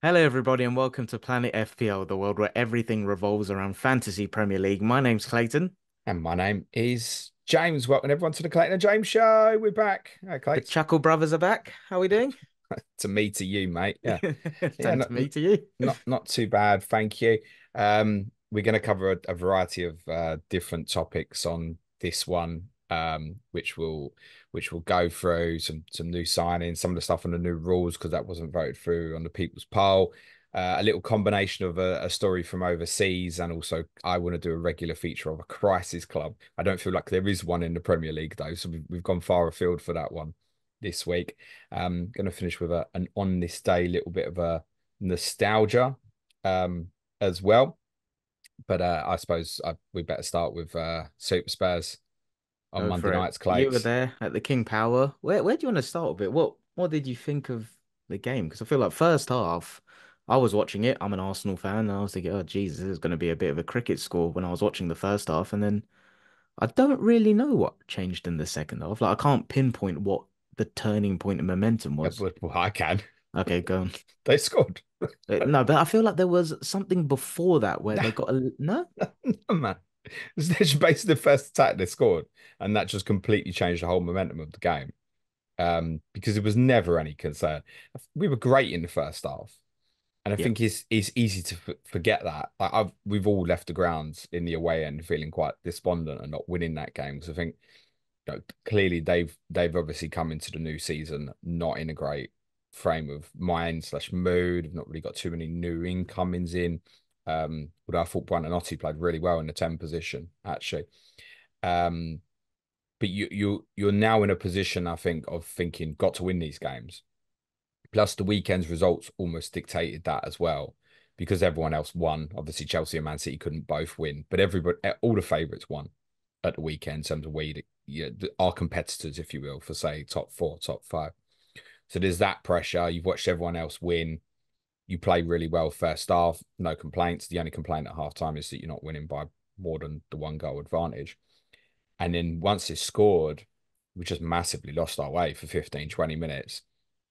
Hello, everybody, and welcome to Planet FPL, the world where everything revolves around Fantasy Premier League. My name's Clayton. And my name is James. Welcome everyone to the Clayton and James show. We're back. Hey, The Clayton. Chuckle Brothers are back. How are we doing? To me, to you, mate. Yeah, yeah. Thanks, me to you. Not too bad. Thank you. We're going to cover a variety of different topics on this one, which will go through some new signings, some of the stuff on the new rules because that wasn't voted through on the people's poll. A little combination of a story from overseas, and also I want to do a regular feature of a crisis club. I don't feel like there is one in the Premier League though, so we've gone far afield for that one this week. Going to finish with an on this day little bit of a nostalgia as well. But I suppose we better start with Super Spurs on Go Monday for it. night's You were Clates. there at the King Power. Where do you want to start with it? What did you think of the game? Because I feel like first half, I was watching it. I'm an Arsenal fan, and I was thinking, oh, Jesus, this is going to be a bit of a cricket score when I was watching the first half. And then I don't really know what changed in the second half. Like, I can't pinpoint what the turning point of momentum Yeah, was. but well, I can. Okay, go on. They scored. No, but I feel like there was something before that where they got a no. No, man. It's just basically the first attack they scored, and that just completely changed the whole momentum of the game. Because it was never any concern. We were great in the first half. And I Yeah, think it's easy to forget that. Like we've all left the grounds in the away end feeling quite despondent and not winning that game because I think clearly they've obviously come into the new season not in a great frame of mind slash mood. Have not really got too many new incomings in. Although I thought Buonanotte played really well in the 10 position actually. Um, but you're now in a position I think of thinking got to win these games. Plus, the weekend's results almost dictated that as well, because everyone else won. Obviously, Chelsea and Man City couldn't both win, but everybody, all the favourites won at the weekend in terms of our competitors, if you will, for say top four, top five. So there's that pressure. You've watched everyone else win. You play really well first half, no complaints. The only complaint at half time is that you're not winning by more than the one goal advantage. And then once it's scored, we just massively lost our way for 15, 20 minutes.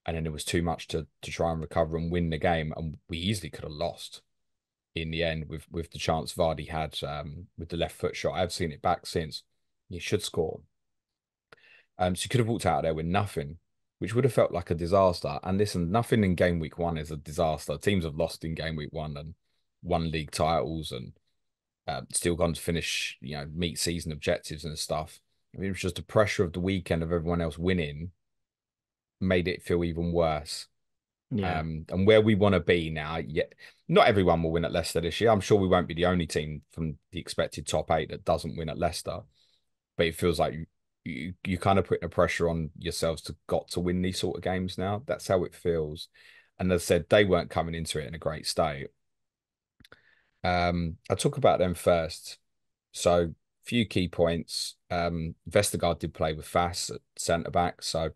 And then it was too much to try and recover and win the game. And we easily could have lost in the end with the chance Vardy had with the left foot shot. I've seen it back since. You should score. So you could have walked out of there with nothing, which would have felt like a disaster. And listen, nothing in game week one is a disaster. Teams have lost in game week one and won league titles and still gone to finish, meet season objectives and stuff. I mean, it was just the pressure of the weekend of everyone else winning made it feel even worse. yeah, And where we want to be now, yet not everyone will win at Leicester this year. I'm sure we won't be the only team from the expected top eight that doesn't win at Leicester. But it feels like you kind of putting a pressure on yourselves to got to win these sort of games now. That's how it feels. And as I said, they weren't coming into it in a great state. I'll talk about them first. So, few key points. Vestergaard did play with Fass at centre back, so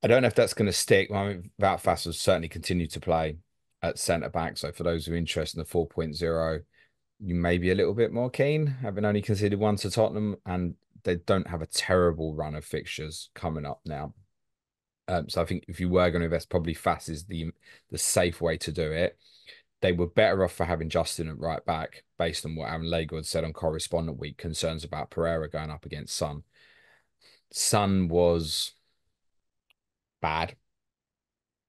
I don't know if that's going to stick. I mean, Wout Fass will certainly continue to play at centre back. So, for those who are interested in the 4.0, you may be a little bit more keen, having only considered one to Tottenham, and they don't have a terrible run of fixtures coming up now. So, I think if you were going to invest, probably Fass is the safe way to do it. They were better off for having Justin at right back, based on what Aaron Lager had said on Correspondent Week, concerns about Pereira going up against Son. Son was bad.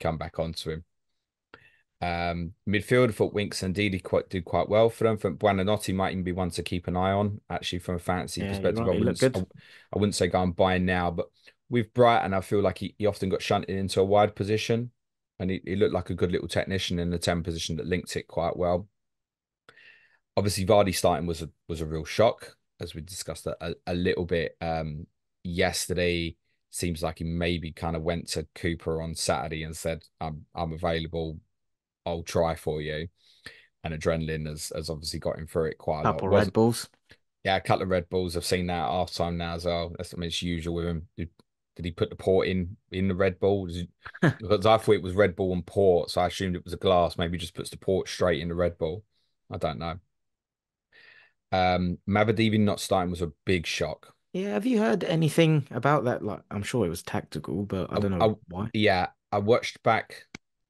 Come back onto him. Midfield, I thought Winks and Didi did quite well for them. I think Buonanotte might even be one to keep an eye on, actually, from a fantasy yeah, you're perspective. I right. It looked wouldn't good. I wouldn't say go and buy now, but with Brighton, I feel like he often got shunted into a wide position, and he looked like a good little technician in the 10 position that linked it quite well. Obviously, Vardy starting was a real shock, as we discussed a little bit yesterday. Seems like he maybe kind of went to Cooper on Saturday and said, I'm available. I'll try for you." And adrenaline has obviously got him through it quite a lot. Couple Red Wasn't Bulls. Yeah, a couple of Red Bulls. I've seen that at half time now as well. That's, I mean, it's usual with him. Did he put the port in the Red Bull? Because I thought it was Red Bull and port, so I assumed it was a glass. Maybe he just puts the port straight in the Red Bull. I don't know. Mavadivi not starting was a big shock. Yeah, have you heard anything about that? Like, I'm sure it was tactical, but I I, don't I, know why. yeah, I watched back.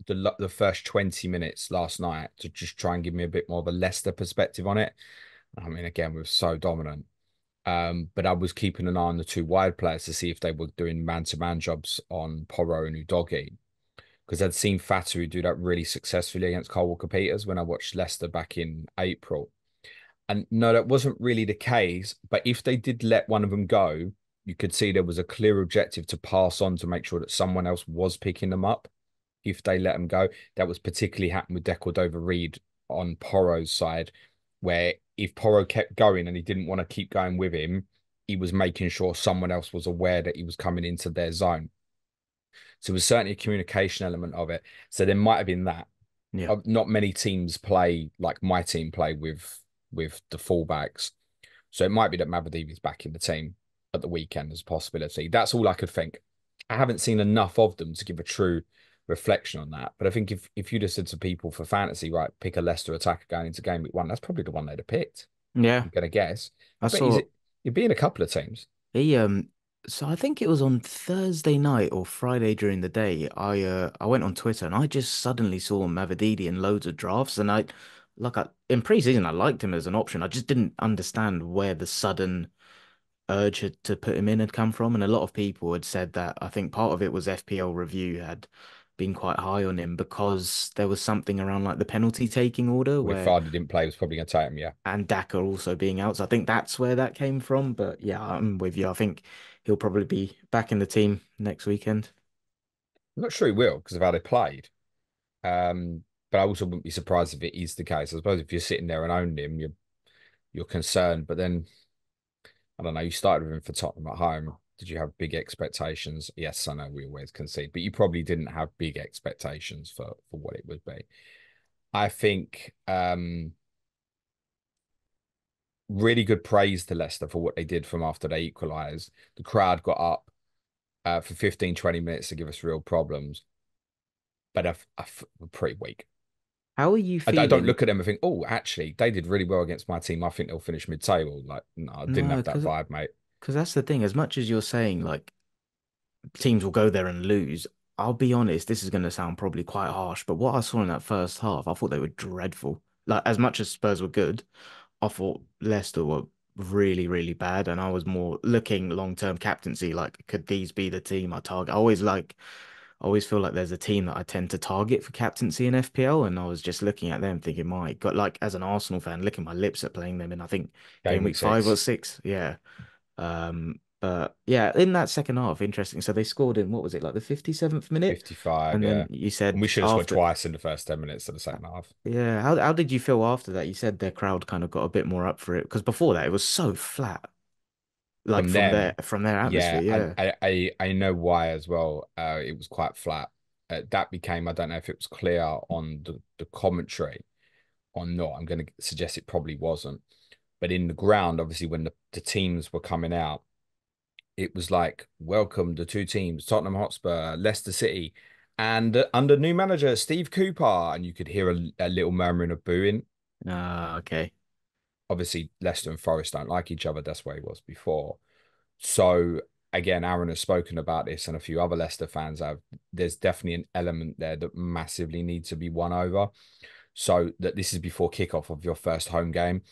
the first 20 minutes last night to just try and give me a bit more of a Leicester perspective on it. I mean, again, we were so dominant. But I was keeping an eye on the two wide players to see if they were doing man-to-man jobs on Porro and Udogie, because I'd seen Fatu do that really successfully against Kyle Walker-Peters when I watched Leicester back in April. And no, that wasn't really the case. But if they did let one of them go, you could see there was a clear objective to pass on to make sure that someone else was picking them up if they let them go. That was particularly happened with Cordova-Reid on Porro's side, where if Porro kept going and he didn't want to keep going with him, he was making sure someone else was aware that he was coming into their zone. So it was certainly a communication element of it. So there might have been that. Yeah. Not many teams play like my team play with the fullbacks. So it might be that Mavadivi's back in the team at the weekend as a possibility. That's all I could think. I haven't seen enough of them to give a true reflection on that. But I think if you'd have said to people for fantasy, right, pick a Leicester attacker going into game week one, that's probably the one they'd have picked. Yeah. I'm gonna guess. I I bet he's saw he'd be in a couple of teams. he so I think it was on Thursday night or Friday during the day. I went on Twitter and I just suddenly saw Mavididi in loads of drafts and I in preseason I liked him as an option. I just didn't understand where the sudden urge to put him in had come from. And a lot of people had said that I think part of it was FPL review had been quite high on him because there was something around like the penalty taking order Well, if where Vardy didn't play, he was probably gonna take him, yeah. and Daka also being out. So I think that's where that came from. But yeah, I'm with you. I think he'll probably be back in the team next weekend. I'm not sure he will because of how they played. But I also wouldn't be surprised if it is the case. I suppose if you're sitting there and owned him, you're concerned. But then I don't know, you started with him for Tottenham at home. Did you have big expectations? Yes, I know we always concede, but you probably didn't have big expectations for what it would be. I think really good praise to Leicester for what they did from after they equalised. The crowd got up for 15, 20 minutes to give us real problems, but were pretty weak. How are you I don't feeling? look at them and think, oh, actually, they did really well against my team. I think they'll finish mid-table. Like, no, I didn't No, have that vibe, mate. because that's the thing. As much as you're saying like teams will go there and lose, I'll be honest, this is going to sound probably quite harsh, but what I saw in that first half, I thought they were dreadful. Like as much as Spurs were good, I thought Leicester were really, really bad, and I was more looking long-term captaincy. Like, could these be the team I target? I always feel like there's a team that I tend to target for captaincy in FPL, and I was just looking at them thinking, my God, like as an Arsenal fan, licking my lips at playing them in I think game Game week week 5 or six, 6. Yeah. But yeah, in that second half, interesting. So they scored in what was it, like the 57th minute? 55, And yeah. then you And we said should have scored after, twice in the first 10 minutes of the second half. yeah, how did you feel after that? You said their crowd kind of got a bit more up for it because before that it was so flat, like From them, from their yeah, atmosphere. and Yeah. I know why as well. It was quite flat. That became, I don't know if it was clear on the commentary or not. I'm going to suggest it probably wasn't. But in the ground, obviously, when the teams were coming out, it was like, welcome the two teams, Tottenham Hotspur, Leicester City, and under new manager Steve Cooper. And you could hear a little murmuring of booing. Ah, okay. Obviously, Leicester and Forest don't like each other. That's where he was before. So again, Aaron has spoken about this, and a few other Leicester fans have. There's definitely an element there that massively needs to be won over. So that this is before kickoff of your first home game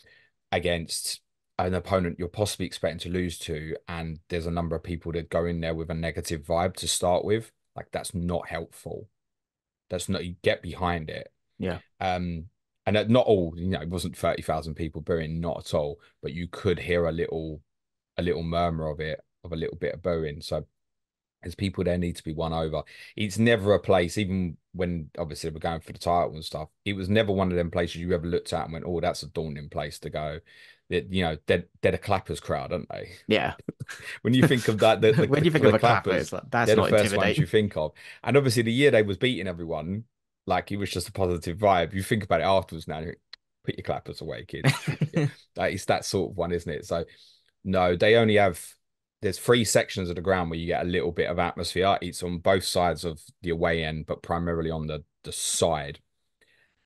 against an opponent you're possibly expecting to lose to, and there's a number of people that go in there with a negative vibe to start with. Like that's not helpful. That's not you get behind it. Yeah. Um, and not all, it wasn't 30,000 people booing, not at all, but you could hear a little murmur of it, of a little bit of booing. So there's people there need to be won over. It's never a place, even when obviously we're going for the title and stuff. It was never one of them places you ever looked at and went, "Oh, that's a daunting place to go." That they're the clappers crowd, aren't they? Yeah. When you think of that, the When the, you think of the a clapper, it's clappers, like that's they're the not first ones you intimidating. think of. And obviously, the year they was beating everyone, like it was just a positive vibe. You think about it afterwards now, put your clappers away, kids. Like, it's that sort of one, isn't it? So no, they only have. There's three sections of the ground where you get a little bit of atmosphere. It's on both sides of the away end, but primarily on the side.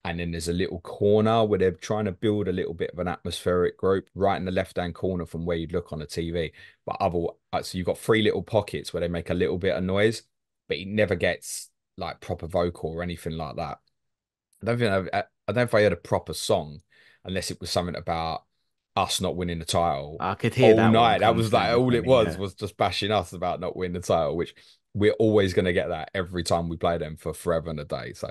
And then there's a little corner where they're trying to build a little bit of an atmospheric group right in the left-hand corner from where you'd look on a TV. But so you've got three little pockets where they make a little bit of noise, but it never gets like proper vocal or anything like that. I don't know if I heard a proper song unless it was something about us not winning the title I could hear all that one night. That was like constantly all for it me. Yeah, was just bashing us about not winning the title, which we're always going to get that every time we play them for forever and a day. So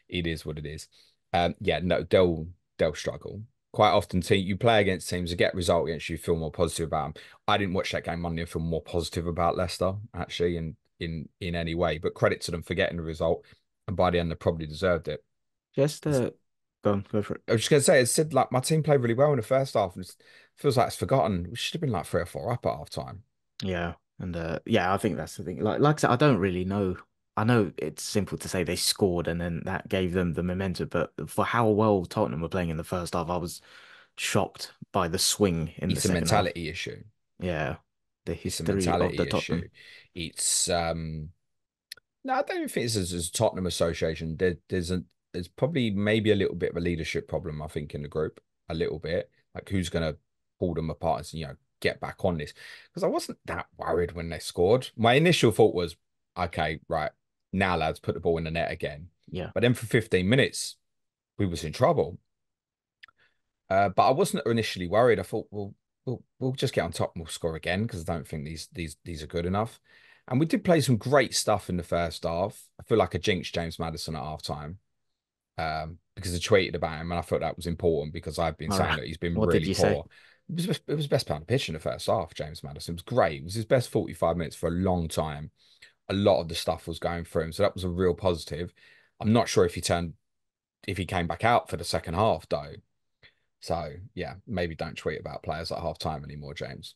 it is what it is. Yeah, no, they'll struggle. Quite often, you play against teams that get a result against you, feel more positive about them. I didn't watch that game Monday and feel more positive about Leicester actually in any way. But credit to them for getting the result, and by the end, they probably deserved it. just go on, go for it. I was just gonna say, it said like my team played really well in the first half, and it feels like it's forgotten. We should have been like 3 or 4 up at half time. Yeah, and yeah, I think that's the thing. Like I said, I don't really know. I know it's simple to say they scored and then that gave them the momentum, but for how well Tottenham were playing in the first half, I was shocked by the swing in the It's a second half. mentality issue. Yeah, the It's a history of the mentality issue. Tottenham. It's no, I don't think it's as Tottenham Association. There's probably maybe a little bit of a leadership problem, I think, in the group. A little bit. Like who's gonna pull them apart and get back on this? Because I wasn't that worried when they scored. My initial thought was, okay, right, now lads, put the ball in the net again. Yeah, But then for 15 minutes, we was in trouble. But I wasn't initially worried. I thought, well, we'll just get on top and we'll score again because I don't think these are good enough. And we did play some great stuff in the first half. I feel like I jinxed James Maddison at halftime because I tweeted about him and I thought that was important because I've been all saying right. that he's been What did really you say? poor. It was best player on the pitch in the first half. James Maddison, it was great. It was his best 45 minutes for a long time. A lot of the stuff was going through him, so that was a real positive. I'm not sure if he came back out for the second half though. So yeah, maybe don't tweet about players at half time anymore, James.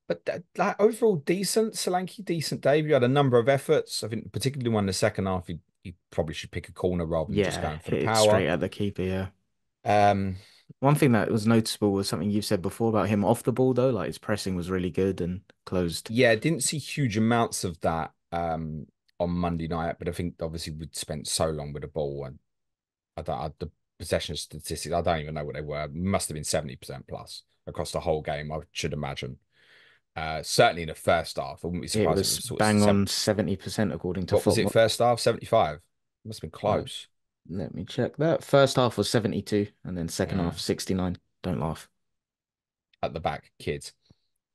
But like overall decent, Solanke, decent debut. Had a number of efforts. I think particularly one in the second half, he probably should pick a corner rather than just Yeah, going for the hit it power. straight at the keeper. Yeah. Um, One thing that was noticeable was something you've said before about him off the ball, though. Like his pressing was really good and closed. yeah, didn't see huge amounts of that on Monday night, but I think obviously we'd spent so long with the ball and the possession statistics, I don't even know what they were. Must have been 70% plus across the whole game, I should imagine. Certainly in the first half. I wouldn't be It surprised if it was was sort of bang on 70% according to what was it, Football. first half? 75. Must have been Uh, close. Let me check that. First half was 72 and then second Yeah. half 69. Don't laugh. At the back, kids.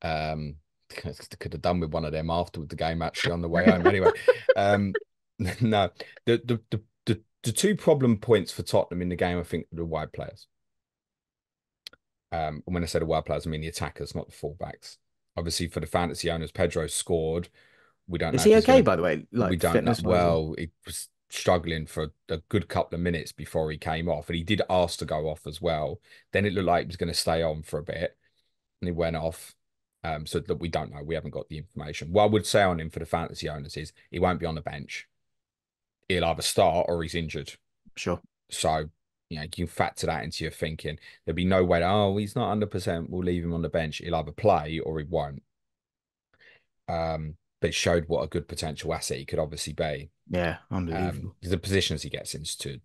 Um could have done with one of them after the game actually on the way home. Anyway, um no. The two problem points for Tottenham in the game, I think, are the wide players. And when I say the wide players, I mean the attackers, not the fullbacks. Obviously, for the fantasy owners, Pedro scored. We don't Is know if he he's okay, going to. by the way? We Like don't know. fitness wise? Well, he was struggling for a good couple of minutes before he came off, and he did ask to go off as well. Then it looked like he was going to stay on for a bit, and he went off. So that we don't know. We haven't got the information. What I would say on him for the fantasy owners is he won't be on the bench. He'll either start or he's injured. Sure. So you can factor that into your thinking. There'll be no way that, oh, he's not 100%. We'll leave him on the bench. He'll either play or he won't. But it showed what a good potential asset he could obviously be. Yeah, unbelievable. The positions he gets into.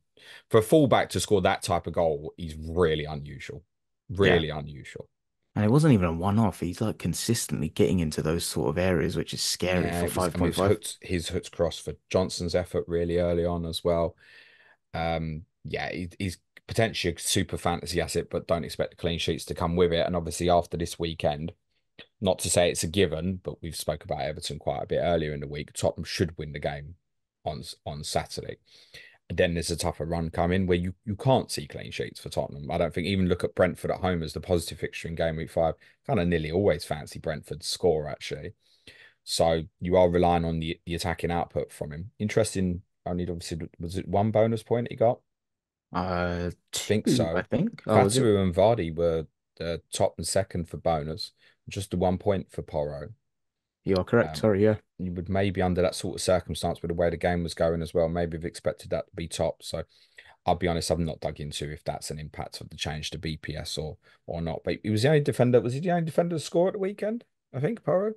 For a fullback to score that type of goal is really unusual. Yeah. Really unusual. And it wasn't even a one-off. He's like consistently getting into those sort of areas, which is scary Yeah, for it was. I mean, it was 5.5. his hooks cross for Johnson's effort really early on as well. Yeah, he's potentially a super fantasy asset, but don't expect the clean sheets to come with it. And obviously, after this weekend, not to say it's a given, but we've spoke about Everton quite a bit earlier in the week. Tottenham should win the game on Saturday. And then there's a tougher run coming where you can't see clean sheets for Tottenham. I don't think even look at Brentford at home as the positive fixture in game week 5. Kind of nearly always fancy Brentford's score actually. So you are relying on the attacking output from him. Interesting. Only obviously was it one bonus point he got? Think Two, I so. think. Oh, was it? Fatu and Vardy were the top and second for bonus. Just the 1 point for Porro. You are correct. Um, Sorry, yeah. you would maybe under that sort of circumstance with the way the game was going as well, maybe have expected that to be top. So I'll be honest, I've not dug into if that's an impact of the change to BPS or not. But he was the only defender. Was he the only defender to score at the weekend? I think Porro.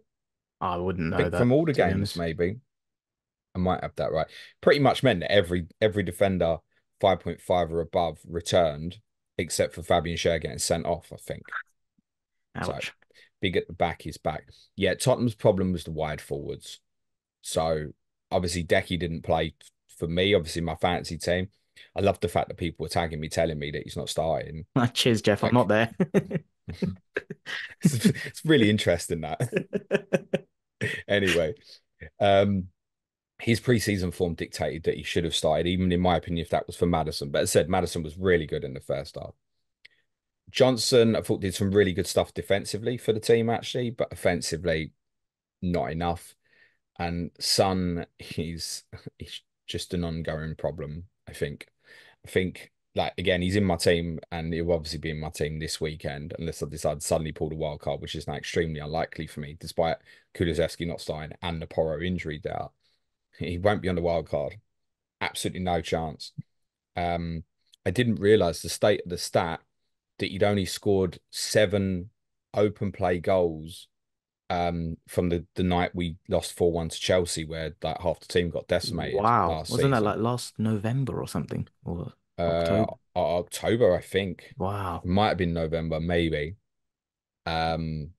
I wouldn't I know think that, from all the to be games, honest. maybe I might have that right. Pretty much meant that every defender 5.5 or above returned, except for Fabian Schär getting sent off. I think so. Ouch. Big at the back is back. Yeah, Tottenham's problem was the wide forwards. So obviously Decky didn't play for me, obviously my fantasy team. I love the fact that people were tagging me, telling me that he's not starting. Cheers, Jeff. I'm not Like, there. it's really interesting that. Anyway, um, his preseason form dictated that he should have started, even in my opinion, if that was for Madison. But as I said, Madison was really good in the first half. Johnson, I thought, did some really good stuff defensively for the team, actually, but offensively, not enough. And Son, he's just an ongoing problem, I think. I think, like, again, he's in my team and he'll obviously be in my team this weekend unless I decide to suddenly pull the wild card, which is now extremely unlikely for me, despite Kulusevski not starting and the Porro injury there. He won't be on the wild card. Absolutely no chance. Um, I didn't realize the state of the stat that he'd only scored 7 open play goals from the night we lost 4-1 to Chelsea, where like half the team got decimated Wow. last Wasn't that season. like last November or something? Or October? October, I think. Wow. Might have been November, maybe. Um,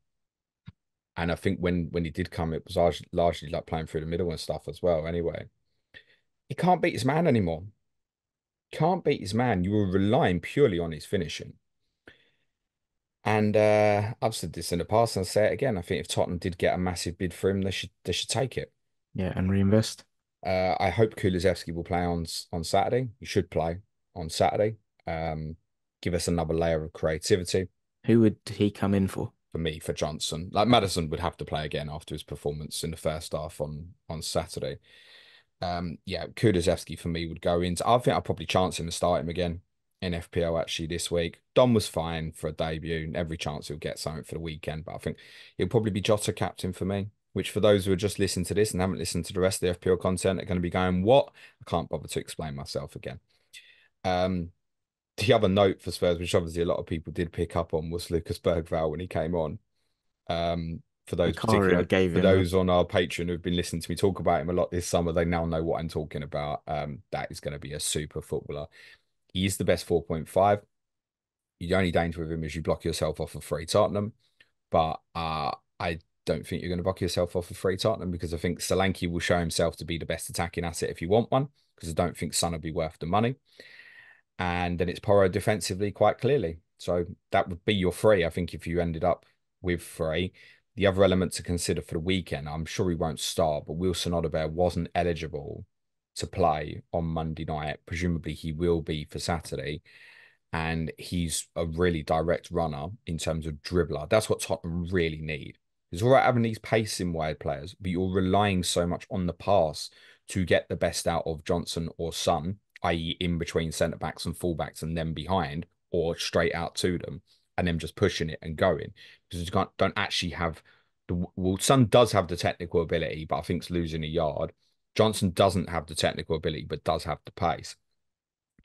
and I think when he did come, it was largely like playing through the middle and stuff as well. Anyway, he can't beat his man anymore. Can't beat his man. You were relying purely on his finishing. And I've said this in the past, and I'll say it again. I think if Tottenham did get a massive bid for him, they should take it. Yeah, and reinvest. I hope Kulusevski will play on Saturday. He should play on Saturday. Um, Give us another layer of creativity Who would he come in for? for me, for Johnson. Like Madison would have to play again after his performance in the first half on Saturday. Yeah, Kulusevski for me would go into. I think I'll probably chance him to start him again in FPL actually this week. Don was fine for a debut. Every chance he'll get something for the weekend, but I think he'll probably be Jota captain for me. Which for those who are just listening to this and haven't listened to the rest of the FPL content are going to be going, what? I can't bother to explain myself again. Um, the other note for Spurs, which obviously a lot of people did pick up on, was Lucas Bergvall when he came on. For those Vicario particular, gave for him a those on our Patreon who've been listening to me talk about him a lot this summer, they now know what I'm talking about. That is going to be a super footballer. He is the best 4.5. The only danger with him is you block yourself off of free Tottenham, but I don't think you're going to block yourself off of free Tottenham because I think Solanke will show himself to be the best attacking asset if you want one, because I don't think Son will be worth the money. And then it's Porro defensively quite clearly. So that would be your three, I think, if you ended up with three. The other element to consider for the weekend, I'm sure he won't start, but Wilson Odobert wasn't eligible to play on Monday night. Presumably he will be for Saturday. And he's a really direct runner in terms of dribbler. That's what Tottenham really need. It's all right having these pacing wide players, but you're relying so much on the pass to get the best out of Johnson or Son, i.e., in between centre backs and full backs and then behind, or straight out to them, and then just pushing it and going. Because you don't actually have the well, Son does have the technical ability, but I think it's losing a yard. Johnson doesn't have the technical ability, but does have the pace.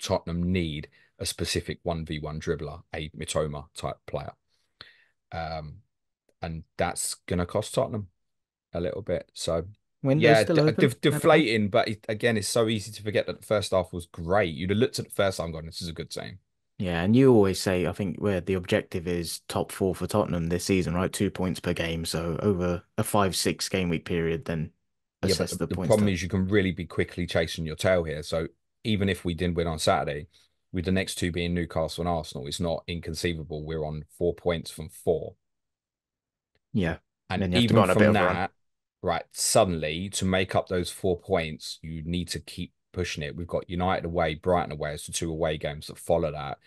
Tottenham need a specific 1v1 dribbler, a Mitoma type player. Um, and that's going to cost Tottenham a little bit. So, window yeah, still open, anyone? deflating, but again, it's so easy to forget that the first half was great. You'd have looked at the first half and gone, this is a good team. Yeah, and you always say, I think, where the objective is top four for Tottenham this season, right? 2 points per game. So over a 5, 6 game week period, then Yeah, but assess the the points problem to. is you can really be quickly chasing your tail here. So even if we didn't win on Saturday, with the next two being Newcastle and Arsenal, it's not inconceivable. We're on 4 points from four. Yeah. And Then you have to go even on a bit from of a run. that, right, suddenly to make up those 4 points, you need to keep pushing it. We've got United away, Brighton away as the two away games that follow that.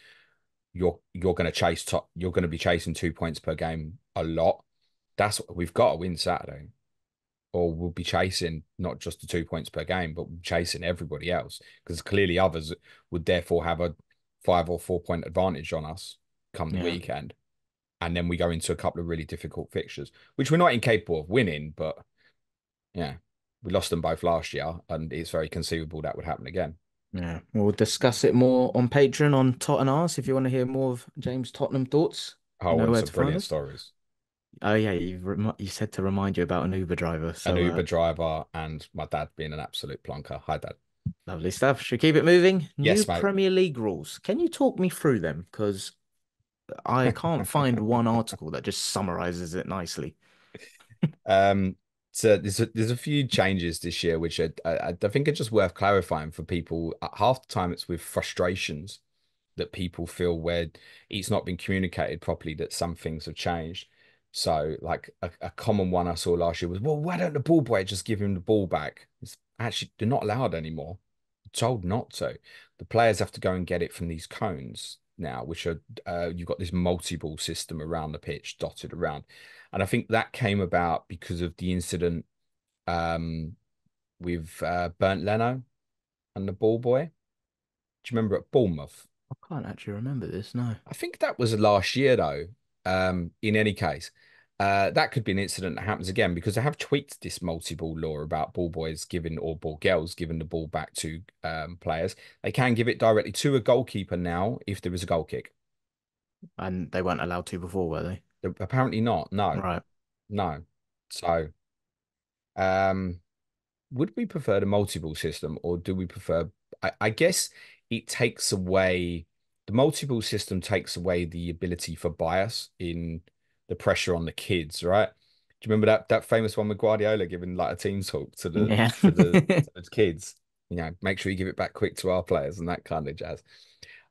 You're going to chase top, you're going to be chasing 2 points per game a lot. That's what we've got to win Saturday, or we'll be chasing not just the 2 points per game, but chasing everybody else because clearly others would therefore have a 5 or 4 point advantage on us come the Yeah. weekend. And then we go into a couple of really difficult fixtures, which we're not incapable of winning, but yeah, we lost them both last year, and it's very conceivable that would happen again. Yeah. We'll discuss it more on Patreon on Tottenham. If you want to hear more of James' Tottenham thoughts, you Oh, know and where some to find brilliant us. stories. Oh yeah, you said to remind you about an Uber driver. An So Uber driver and my dad being an absolute plonker. Hi, Dad. lovely stuff. Should we keep it moving? New Yes, mate. Premier League rules. Can you talk me through them? Because I can't find one article that just summarizes it nicely. So there's a few changes this year, which I think are just worth clarifying for people. Half the time, it's with frustrations that people feel where it's not been communicated properly that some things have changed. So, like a common one I saw last year was, well, why don't the ball boy just give him the ball back? It's actually they're not allowed anymore. They're told not to. The players have to go and get it from these cones now, which are you've got this multi-ball system around the pitch, dotted around. And I think that came about because of the incident um, with Bernd Leno and the ball boy. Do you remember at Bournemouth? I can't actually remember this, no. I think that was last year, though. In any case, that could be an incident that happens again because they have tweaked this multi-ball law about ball boys giving or ball girls giving the ball back to players. They can give it directly to a goalkeeper now if there is a goal kick. And they weren't allowed to before, were they? Apparently not. No, Right. no. So, um, would we prefer the multi-ball system or do we prefer? I guess it takes away the multi-ball system takes away the ability for bias in the pressure on the kids, right? Do you remember that famous one with Guardiola giving like a team talk to the Yeah. to the to the kids? You know, make sure you give it back quick to our players and that kind of jazz.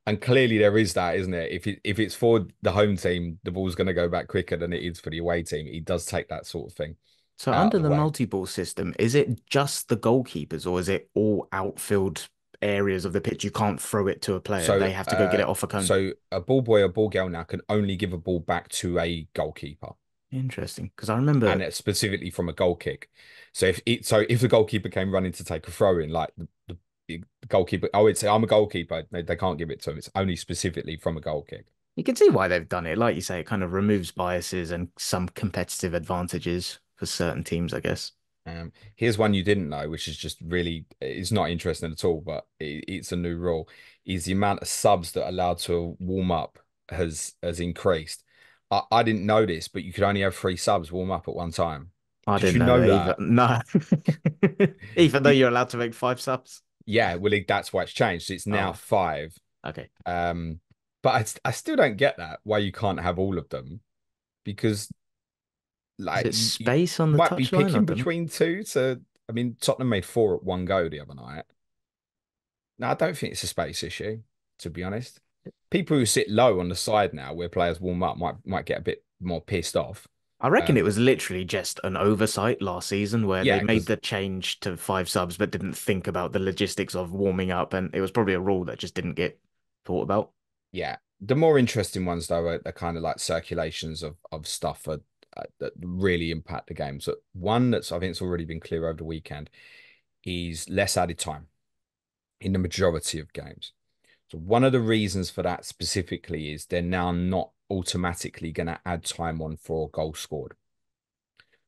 And clearly there is that, isn't it? If it's for the home team, the ball's going to go back quicker than it is for the away team. He does take that sort of thing So out of under the the way. multi-ball system, is it just the goalkeepers or is it all outfield areas of the pitch? You can't throw it to a player. So, They have to go get it off a cone. so a ball boy or ball girl now can only give a ball back to a goalkeeper, Interesting. Because I and remember it's specifically from a goal kick. So if the goalkeeper came running to take a throw in, like the goalkeeper, I would say I'm a goalkeeper. They can't give it to him. It's only specifically from a goal kick. you can see why they've done it. Like you say, it kind of removes biases and some competitive advantages for certain teams, I guess. Here's one you didn't know, which is just really it's not interesting at all, but it's a new rule. Is the amount of subs that are allowed to warm up has increased. I didn't know this, but you could only have three subs warm up at one time. I Did didn't you know know that either. that? No. Even though The, you're allowed to make five subs. yeah, well, that's why it's changed. It's now Oh, five. okay. Um, but I still don't get that why you can't have all of them because Is like it you space on the might be touchline? I picking don't know. between two. So I mean, Tottenham made four at one go the other night. No, I don't think it's a space issue, to be honest. People who sit low on the side now, where players warm up, might get a bit more pissed off. I reckon it Um, was literally just an oversight last season where they yeah, made because the change to five subs but didn't think about the logistics of warming up, and it was probably a rule that just didn't get thought about. yeah, the more interesting ones though are kind of like circulations of stuff that really impact the game. So one that's I think it's already been clear over the weekend is less added time in the majority of games. So one of the reasons for that specifically is they're now not automatically going to add time on for a goal scored.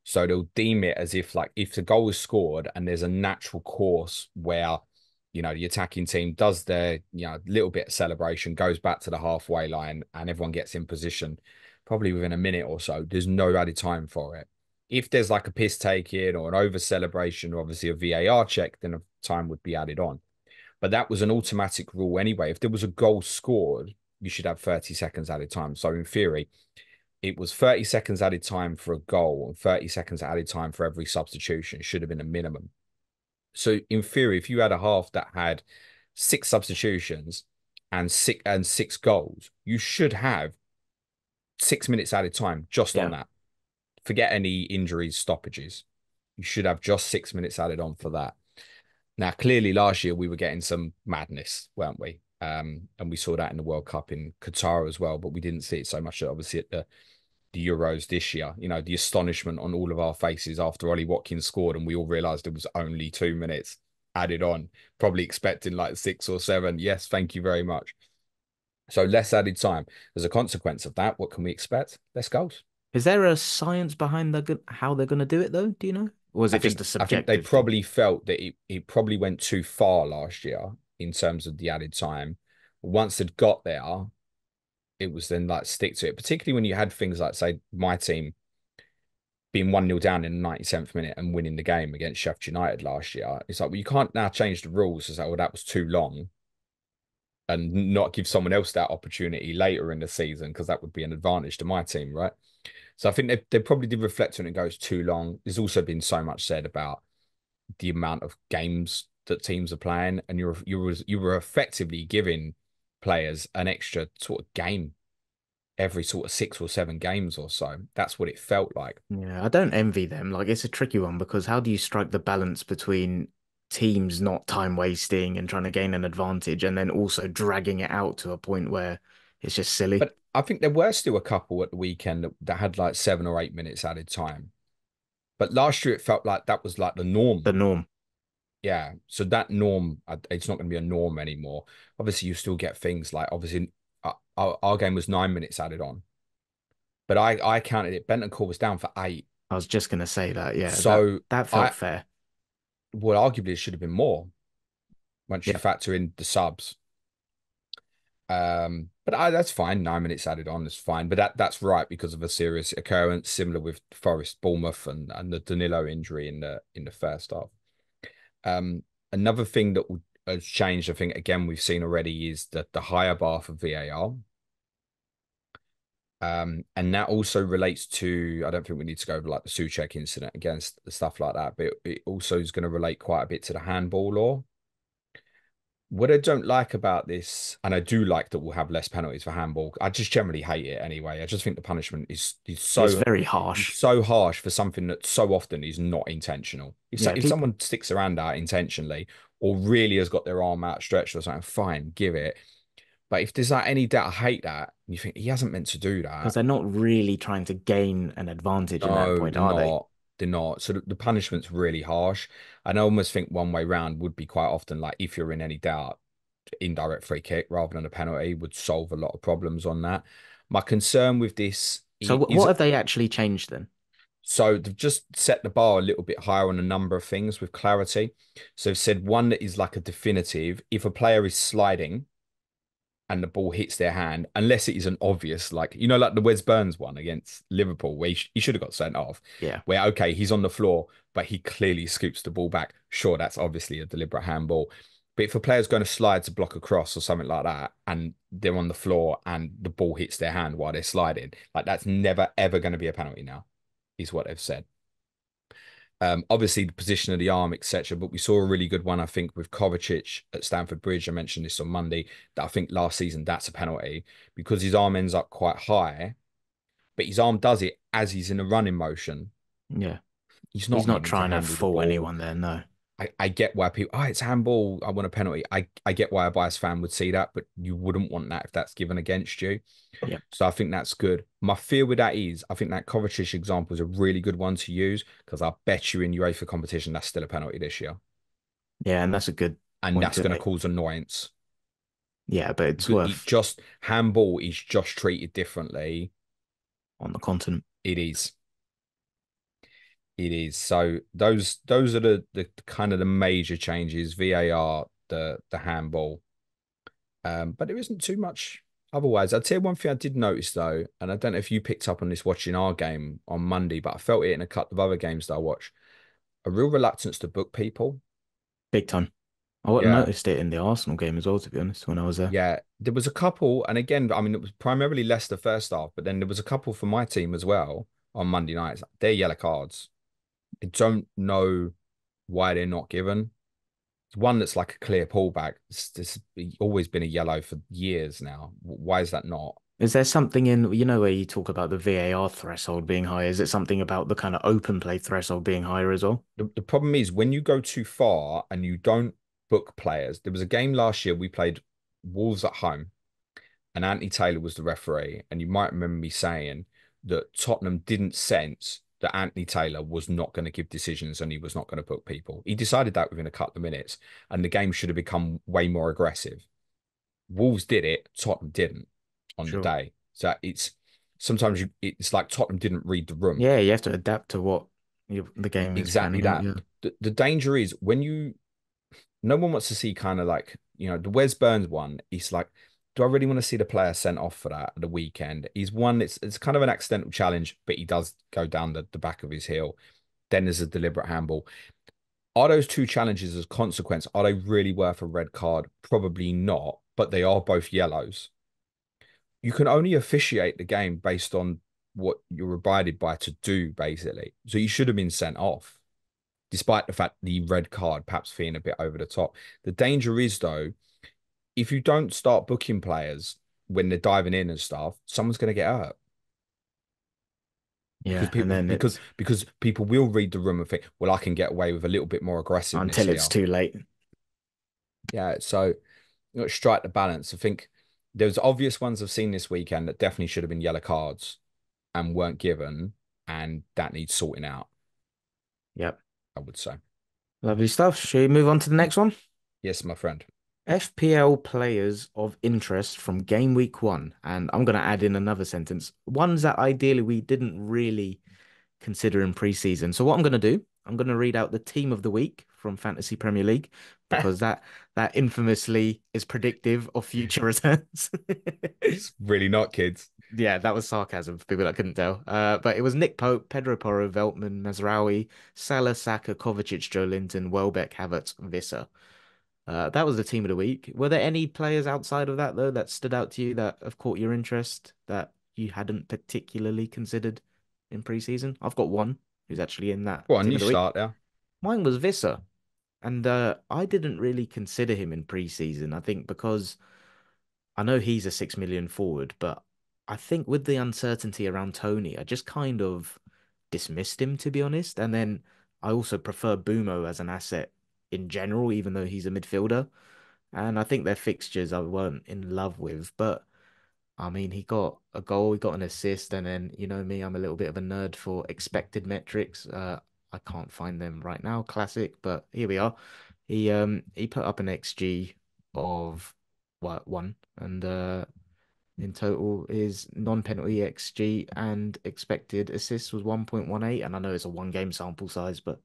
So they'll deem it as if like if the goal is scored and there's a natural course where the attacking team does their little bit of celebration, goes back to the halfway line, and everyone gets in position, probably within a minute or so. There's no added time for it. If there's like a piss taking or an over celebration or obviously a VAR check, then a time would be added on. But that was an automatic rule anyway. If there was a goal scored, you should have 30 seconds added time. So in theory, it was 30 seconds added time for a goal and 30 seconds added time for every substitution. It should have been a minimum. So in theory, if you had a half that had six substitutions and six goals, you should have 6 minutes added time just on Yeah. that. Forget any injuries, stoppages. You should have just 6 minutes added on for that. Now, clearly, last year we were getting some madness, weren't we? And we saw that in the World Cup in Qatar as well, but we didn't see it so much, obviously, at the Euros this year. The astonishment on all of our faces after Ollie Watkins scored, and we all realised it was only 2 minutes added on, probably expecting like six or seven. Yes, thank you very much. So less added time. As a consequence of that, what can we expect? Less goals. Is there a science behind how they're going to do it, though? Do you know? Or is I it just think a I think they subjective thing? probably felt that it probably went too far last year in terms of the added time. Once they'd got there, it was then like stick to it, particularly when you had things like, say, my team being 1-0 down in the 97th minute and winning the game against Sheffield United last year. It's like, well, you can't now change the rules to say, well, that was too long and not give someone else that opportunity later in the season because that would be an advantage to my team, right? So I think they probably did reflect on it. It goes too long. There's also been so much said about the amount of games that teams are playing, and you were effectively giving players an extra sort of game every sort of 6 or 7 games or so. That's what it felt like. Yeah, I don't envy them. Like it's a tricky one because how do you strike the balance between teams not time wasting and trying to gain an advantage and then also dragging it out to a point where it's just silly. But I think there were still a couple at the weekend that had like 7 or 8 minutes added time. But last year it felt like that was like the The norm. norm. Yeah. So that norm, it's not going to be a norm anymore. Obviously, you still get things like obviously our game was 9 minutes added on, but I counted it. Bentancur was down for 8. I was just gonna say that. Yeah, that So that felt I fair. well, arguably it should have been more once you Yeah. factor in the subs. But that's fine. 9 minutes added on is fine. But that's right because of a serious occurrence, similar with Forest, Bournemouth, and the Danilo injury in the first half. Um, Another thing that has changed, I think, again we've seen already, is that the higher bar for VAR. And that also relates to, I don't think we need to go over like the Suchek incident against stuff like that, but it also is going to relate quite a bit to the handball law. What I don't like about this, and I do like that we'll have less penalties for handball. I just generally hate it anyway. I just think the punishment is It's so very is harsh. so harsh for something that so often is not intentional. Yeah, If people someone sticks around out intentionally or really has got their arm outstretched or something, fine, give it. But if there's like any doubt, I hate that. You think he hasn't meant to do because that. they're not really trying to gain an advantage in that No, point, they're are they? not. They're not. So the punishment's really harsh. And I almost think one way round would be quite often like if you're in any doubt, indirect free kick rather than a penalty would solve a lot of problems on that. My concern with this So what is have they actually changed then? so they've just set the bar a little bit higher on a number of things with clarity. So they've said one that is like a definitive. If a player is sliding and the ball hits their hand, unless it is an obvious, like, like the Wes Burns one against Liverpool, where he should have got sent off, Yeah. where, okay, he's on the floor, but he clearly scoops the ball back. Sure, that's obviously a deliberate handball. But if a player's going to slide to block a cross or something like that, and they're on the floor and the ball hits their hand while they're sliding, like that's never, ever going to be a penalty now, is what they've said. Obviously, the position of the arm, etc. But we saw a really good one, I think, with Kovacic at Stamford Bridge. I mentioned this on Monday. That I think last season that's a penalty because his arm ends up quite high, but his arm does it as he's in a running motion. Yeah. He's He's not not meaning to trying to handle the fool ball. anyone there, no. I get why people, it's handball. I want a penalty. I get why a biased fan would see that, but you wouldn't want that if that's given against you. Yeah. So I think that's good. My fear with that is I think that Kovacic example is a really good one to use because I bet you in UEFA competition that's still a penalty this year. Yeah, and that's a good And point that's to going to make. cause annoyance. Yeah, but it's It worth just handball is just treated differently. on the continent. It is. It is. So those are the kind of the major changes. VAR, the handball. But there isn't too much otherwise. I'd say one thing I did notice though, and I don't know if you picked up on this watching our game on Monday, but I felt it in a couple of other games that I watched. A real reluctance to book people. Big time. I Yeah. noticed it in the Arsenal game as well, to be honest, when I was there. Yeah, there was a couple, and again, I mean, it was primarily Leicester first half, but then there was a couple for my team as well on Monday nights. They're yellow cards. I don't know why they're not given. One that's like a clear pullback. It's always been a yellow for years now. Why is that not? Is there something in, where you talk about the VAR threshold being high? Is it something about the kind of open play threshold being higher as well? The problem is when you go too far and you don't book players. There was a game last year we played Wolves at home, and Anthony Taylor was the referee. And you might remember me saying that Tottenham didn't sense that Anthony Taylor was not going to give decisions and he was not going to book people. He decided that within a couple of minutes, and the game should have become way more aggressive. Wolves did it, Tottenham didn't on the Sure. day. So sometimes it's like Tottenham didn't read the room. Yeah, you have to adapt to what the game is Exactly panning out. that. Yeah. The danger is when no one wants to see kind of like, the Wes Burns one. It's like, do I really want to see the player sent off for that at the weekend? He's one, it's kind of an accidental challenge, but he does go down the back of his heel. Then there's a deliberate handball. Are those two challenges as consequence? Are they really worth a red card? Probably not, but they are both yellows. You can only officiate the game based on what you're abided by to do, basically. So you should have been sent off, despite the fact the red card perhaps being a bit over the top. The danger is though, if you don't start booking players when they're diving in and stuff, someone's going to get hurt because Yeah, and people then because people will read the room and think, well, I can get away with a little bit more aggressiveness until it's here. too late. Yeah, so you know, strike the balance. I think there's obvious ones I've seen this weekend that definitely should have been yellow cards and weren't given, and that needs sorting out, Yep. I would say. Lovely stuff. Should we move on to the next one? Yes, my friend. FPL players of interest from game week 1. And I'm going to add in another sentence. Ones that ideally we didn't really consider in preseason. So what I'm going to do, I'm going to read out the team of the week from Fantasy Premier League because that infamously is predictive of future returns. It's really not, kids. Yeah, that was sarcasm for people that couldn't tell. But it was Nick Pope, Pedro Porro, Veltman, Mazraoui, Salah, Saka, Kovacic, Joe Linton, Welbeck, Havertz, Visser. That was the team of the week. Were there any players outside of that though that stood out to you that have caught your interest that you hadn't particularly considered in preseason? I've got one who's actually in that Go on, team you of the week. start there. Mine was Visser, and I didn't really consider him in preseason. I think because I know he's a 6 million forward, but I think with the uncertainty around Tony, I just kind of dismissed him to be honest. And then I also prefer Bumo as an asset in general, even though he's a midfielder. And I think their fixtures I weren't in love with, but I mean, he got a goal, he got an assist, and then you know me, I'm a little bit of a nerd for expected metrics. I can't find them right now, classic, but here we are. He put up an XG of what 1, and in total his non-penalty XG and expected assists was 1.18, and I know it's a one game sample size, but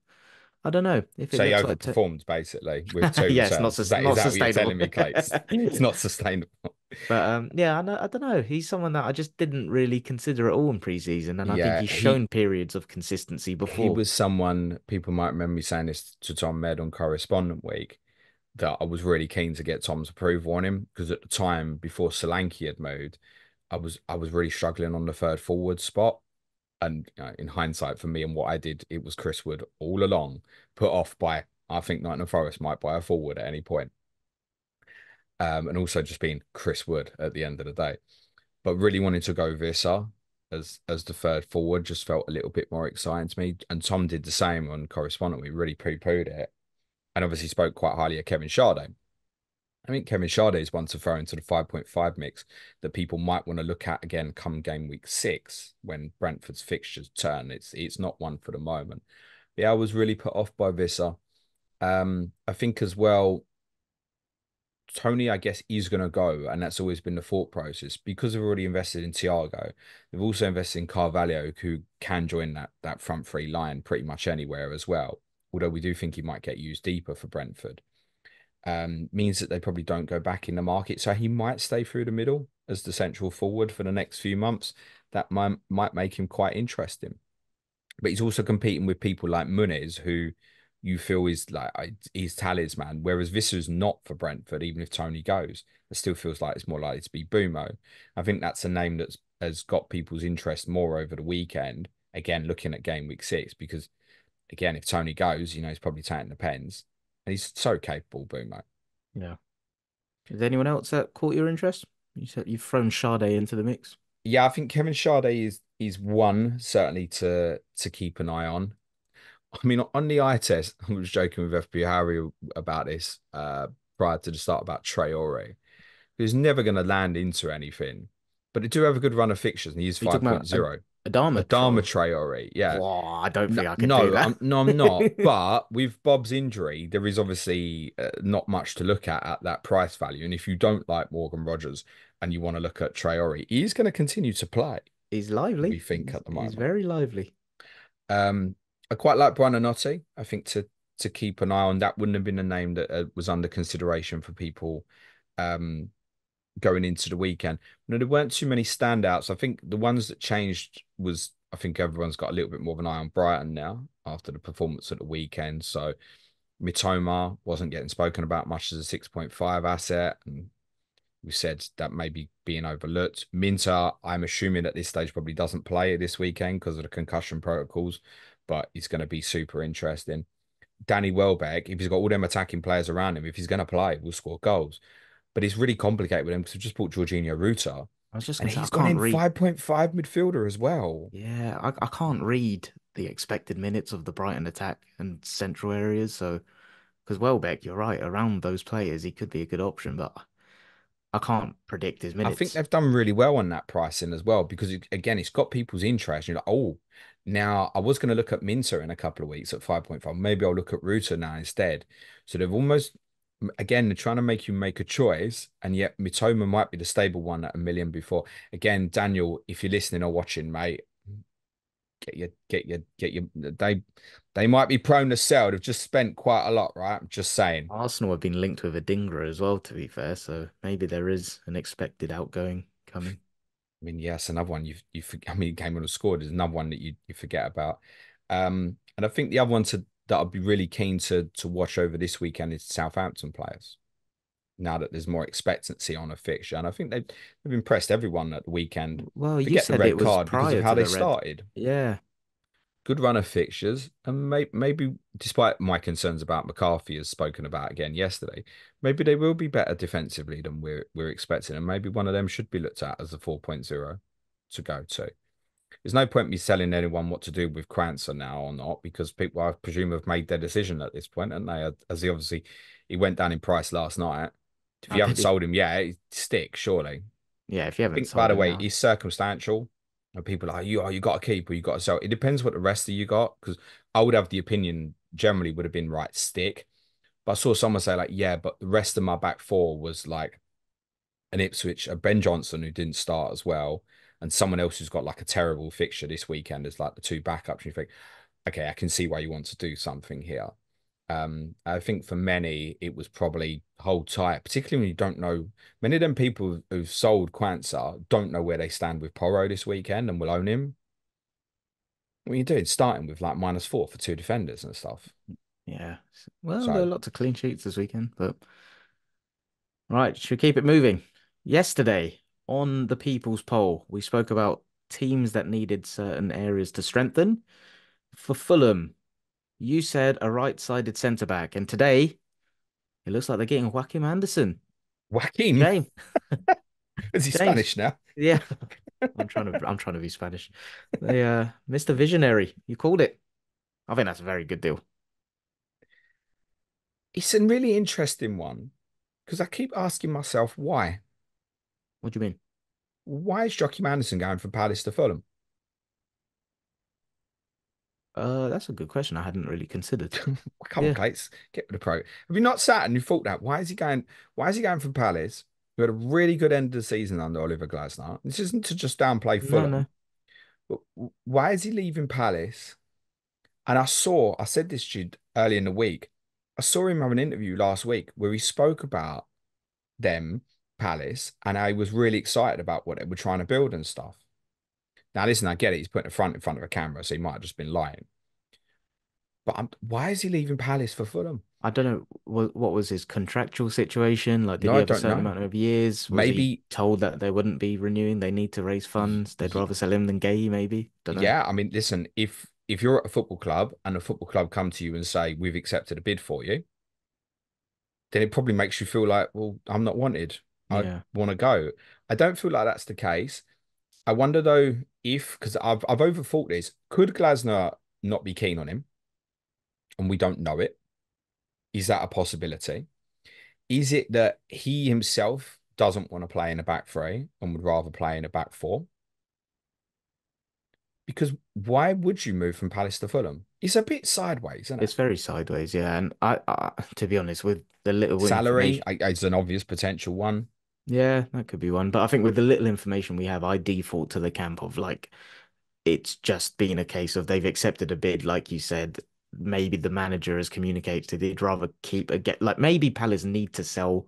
I don't know if it So he looks like overperformed basically with two yeah, it's returns. Is not that what you're sustainable. telling me, Clates? It's not sustainable. But yeah, I don't know. He's someone that I just didn't really consider at all in preseason, and I think Yeah, he's shown periods of consistency he before. was someone people might remember me saying this to Tom Med on Correspondent Week that I was really keen to get Tom's approval on him because at the time before Solanke had moved, I was really struggling on the third forward spot. And in hindsight, for me and what I did, it was Chris Wood all along, put off by I think Nottingham Forest might buy a forward at any point. And also just being Chris Wood at the end of the day. But really wanted to go Visser as the third forward, just felt a little bit more exciting to me. And Tom did the same on Correspondent. We really poo-pooed it. And obviously spoke quite highly of Kevin Sade. I think Kevin Sade is one to throw into the 5.5 mix that people might want to look at again come game week 6 when Brentford's fixtures turn. It's not one for the moment. But yeah, I was really put off by Visser. I think as well, Tony, I guess, is going to go, and that's always been the thought process because they've already invested in Thiago. They've also invested in Carvalho, who can join that front three line pretty much anywhere as well. Although we do think he might get used deeper for Brentford, means that they probably don't go back in the market. So he might stay through the middle as the central forward for the next few months. That might make him quite interesting. But he's also competing with people like Muniz, who you feel is like his talisman, whereas Visser's not for Brentford, even if Tony goes. It still feels like it's more likely to be Bumo. I think that's a name that has got people's interest more over the weekend. Again, looking at game week 6, because again, if Tony goes, he's probably taking the pens. And he's so capable, Bumo. Yeah. Is there anyone else that caught your interest? You said you've thrown Sade into the mix. Yeah, I think Kevin Sade is one certainly to keep an eye on. I mean, on the eye test, I was joking with FP Harry about this prior to the start about Traore, who's never going to land into anything, but they do have a good run of fixtures, and he's Are you talking about 5.0. Adama Adama Traore? Traore, yeah. Oh, I don't No, think I could do no, that. I'm not. But with Bob's injury, there is obviously not much to look at that price value. And if you don't like Morgan Rogers and you want to look at Traore, he's going to continue to play, He's we lively. think, at the He's moment. very lively. I quite like Buonanotte. I think to keep an eye on that wouldn't have been a name that was under consideration for people um, going into the weekend. No, there weren't too many standouts. I think the ones that changed was I think everyone's got a little bit more of an eye on Brighton now after the performance at the weekend. So Mitoma wasn't getting spoken about much as a 6.5 asset, and we said that maybe being overlooked. Minter, I'm assuming at this stage probably doesn't play this weekend because of the concussion protocols, but it's going to be super interesting. Danny Welbeck, if he's got all them attacking players around him, if he's going to play, will score goals. But it's really complicated with him because we just bought Jorginho Ruta, I was just and gonna say I he's gone can't in read. 5.5 midfielder as well. Yeah, I can't read the expected minutes of the Brighton attack and central areas. So, because Welbeck, you're right, around those players, he could be a good option, but I can't predict his I think minutes. they've done really well on that pricing as well because again, it's got people's interest. You're like, oh, now I was going to look at Minter in a couple of weeks at 5.5. Maybe I'll look at Ruta now instead. So they've almost, again, they're trying to make you make a choice, and yet Mitoma might be the stable one at a million before. Again, Daniel, if you're listening or watching, mate, get your. They might be prone to sell. They've just spent quite a lot, right? I'm just saying. Arsenal have been linked with a Dingra as well, to be fair, so maybe there is an expected outgoing coming. I mean, yes, another one you I mean, game on the score. There's another one that you forget about. And I think the other one that I'd be really keen to watch over this weekend is Southampton players. Now that there's more expectancy on a fixture, and I think they've impressed everyone at the weekend. Well, you Forget the said red it was card because of prior how to they the red. started. Yeah, Good run of fixtures, and maybe despite my concerns about McCarthy as spoken about again yesterday, maybe they will be better defensively than we're expecting, and maybe one of them should be looked at as a 4.0 to go to. There's no point me telling anyone what to do with Kranzer now or not because people, I presume, have made their decision at this point, and they, as he went down in price last night. If I you haven't did. sold him yet, he'd stick surely. Yeah, if you I haven't think, by sold the him way, now, it's circumstantial. And people are like, you got to keep or you got to sell. It depends what the rest of you got because I would have the opinion generally would have been right stick. But I saw someone say like, yeah, but the rest of my back four was like an Ipswich, a Ben Johnson who didn't start as well, and someone else who's got like a terrible fixture this weekend as like the two backups. And you think, okay, I can see why you want to do something here. I think for many it was probably hold tight, particularly when you don't know. Many of them people who've sold Kwanzaa don't know where they stand with Porro this weekend and will own him. What are you doing? Starting with like -4 for two defenders and stuff. yeah. Well, there are So lots of clean sheets this weekend, but right, should we keep it moving? Yesterday, on the People's Poll, we spoke about teams that needed certain areas to strengthen. For Fulham, you said a right-sided centre back, and today it looks like they're getting Joachim Andersen. Joaquin, James, is he James, Spanish now? yeah, I'm trying to be Spanish. They Mr. Visionary, you called it. I think that's a very good deal. It's a really interesting one because I keep asking myself why. What do you mean? Why is Joachim Andersen going from Palace to Fulham? That's a good question. I hadn't really considered. Come on, Yeah, Clates, get with the pro. Have you not sat and you thought that? Why is he going? Why is he going from Palace? Who had a really good end of the season under Oliver Glasner. This isn't to just downplay no, no. Fulham, but why is he leaving Palace? And I said this to you early in the week. I saw him have an interview last week where he spoke about them, Palace, and I was really excited about what they were trying to build and stuff. Now, listen, I get it. He's putting a front in front of a camera, so he might have just been lying. But why is he leaving Palace for Fulham? I don't know what was his contractual situation. Like, did No, he I have a don't certain know. amount of years? Was he Maybe, told that they wouldn't be renewing? They need to raise funds. They'd rather sell him than Gay, maybe. Don't know. yeah. I mean, listen, if you're at a football club and a football club come to you and say we've accepted a bid for you, then it probably makes you feel like, well, I'm not wanted. I Yeah, want to go. I don't feel like that's the case. I wonder though if because I've overthought this. Could Glasner not be keen on him, and we don't know it? Is that a possibility? Is it that he himself doesn't want to play in a back three and would rather play in a back four? Because why would you move from Palace to Fulham? It's a bit sideways, isn't it? it's very sideways. Yeah, and to be honest, with the little Salary information, is an obvious potential one. yeah, that could be one. But I think with the little information we have, I default to the camp of like it's just been a case of they've accepted a bid, like you said. Maybe the manager has communicated he'd rather keep a get like maybe Palace need to sell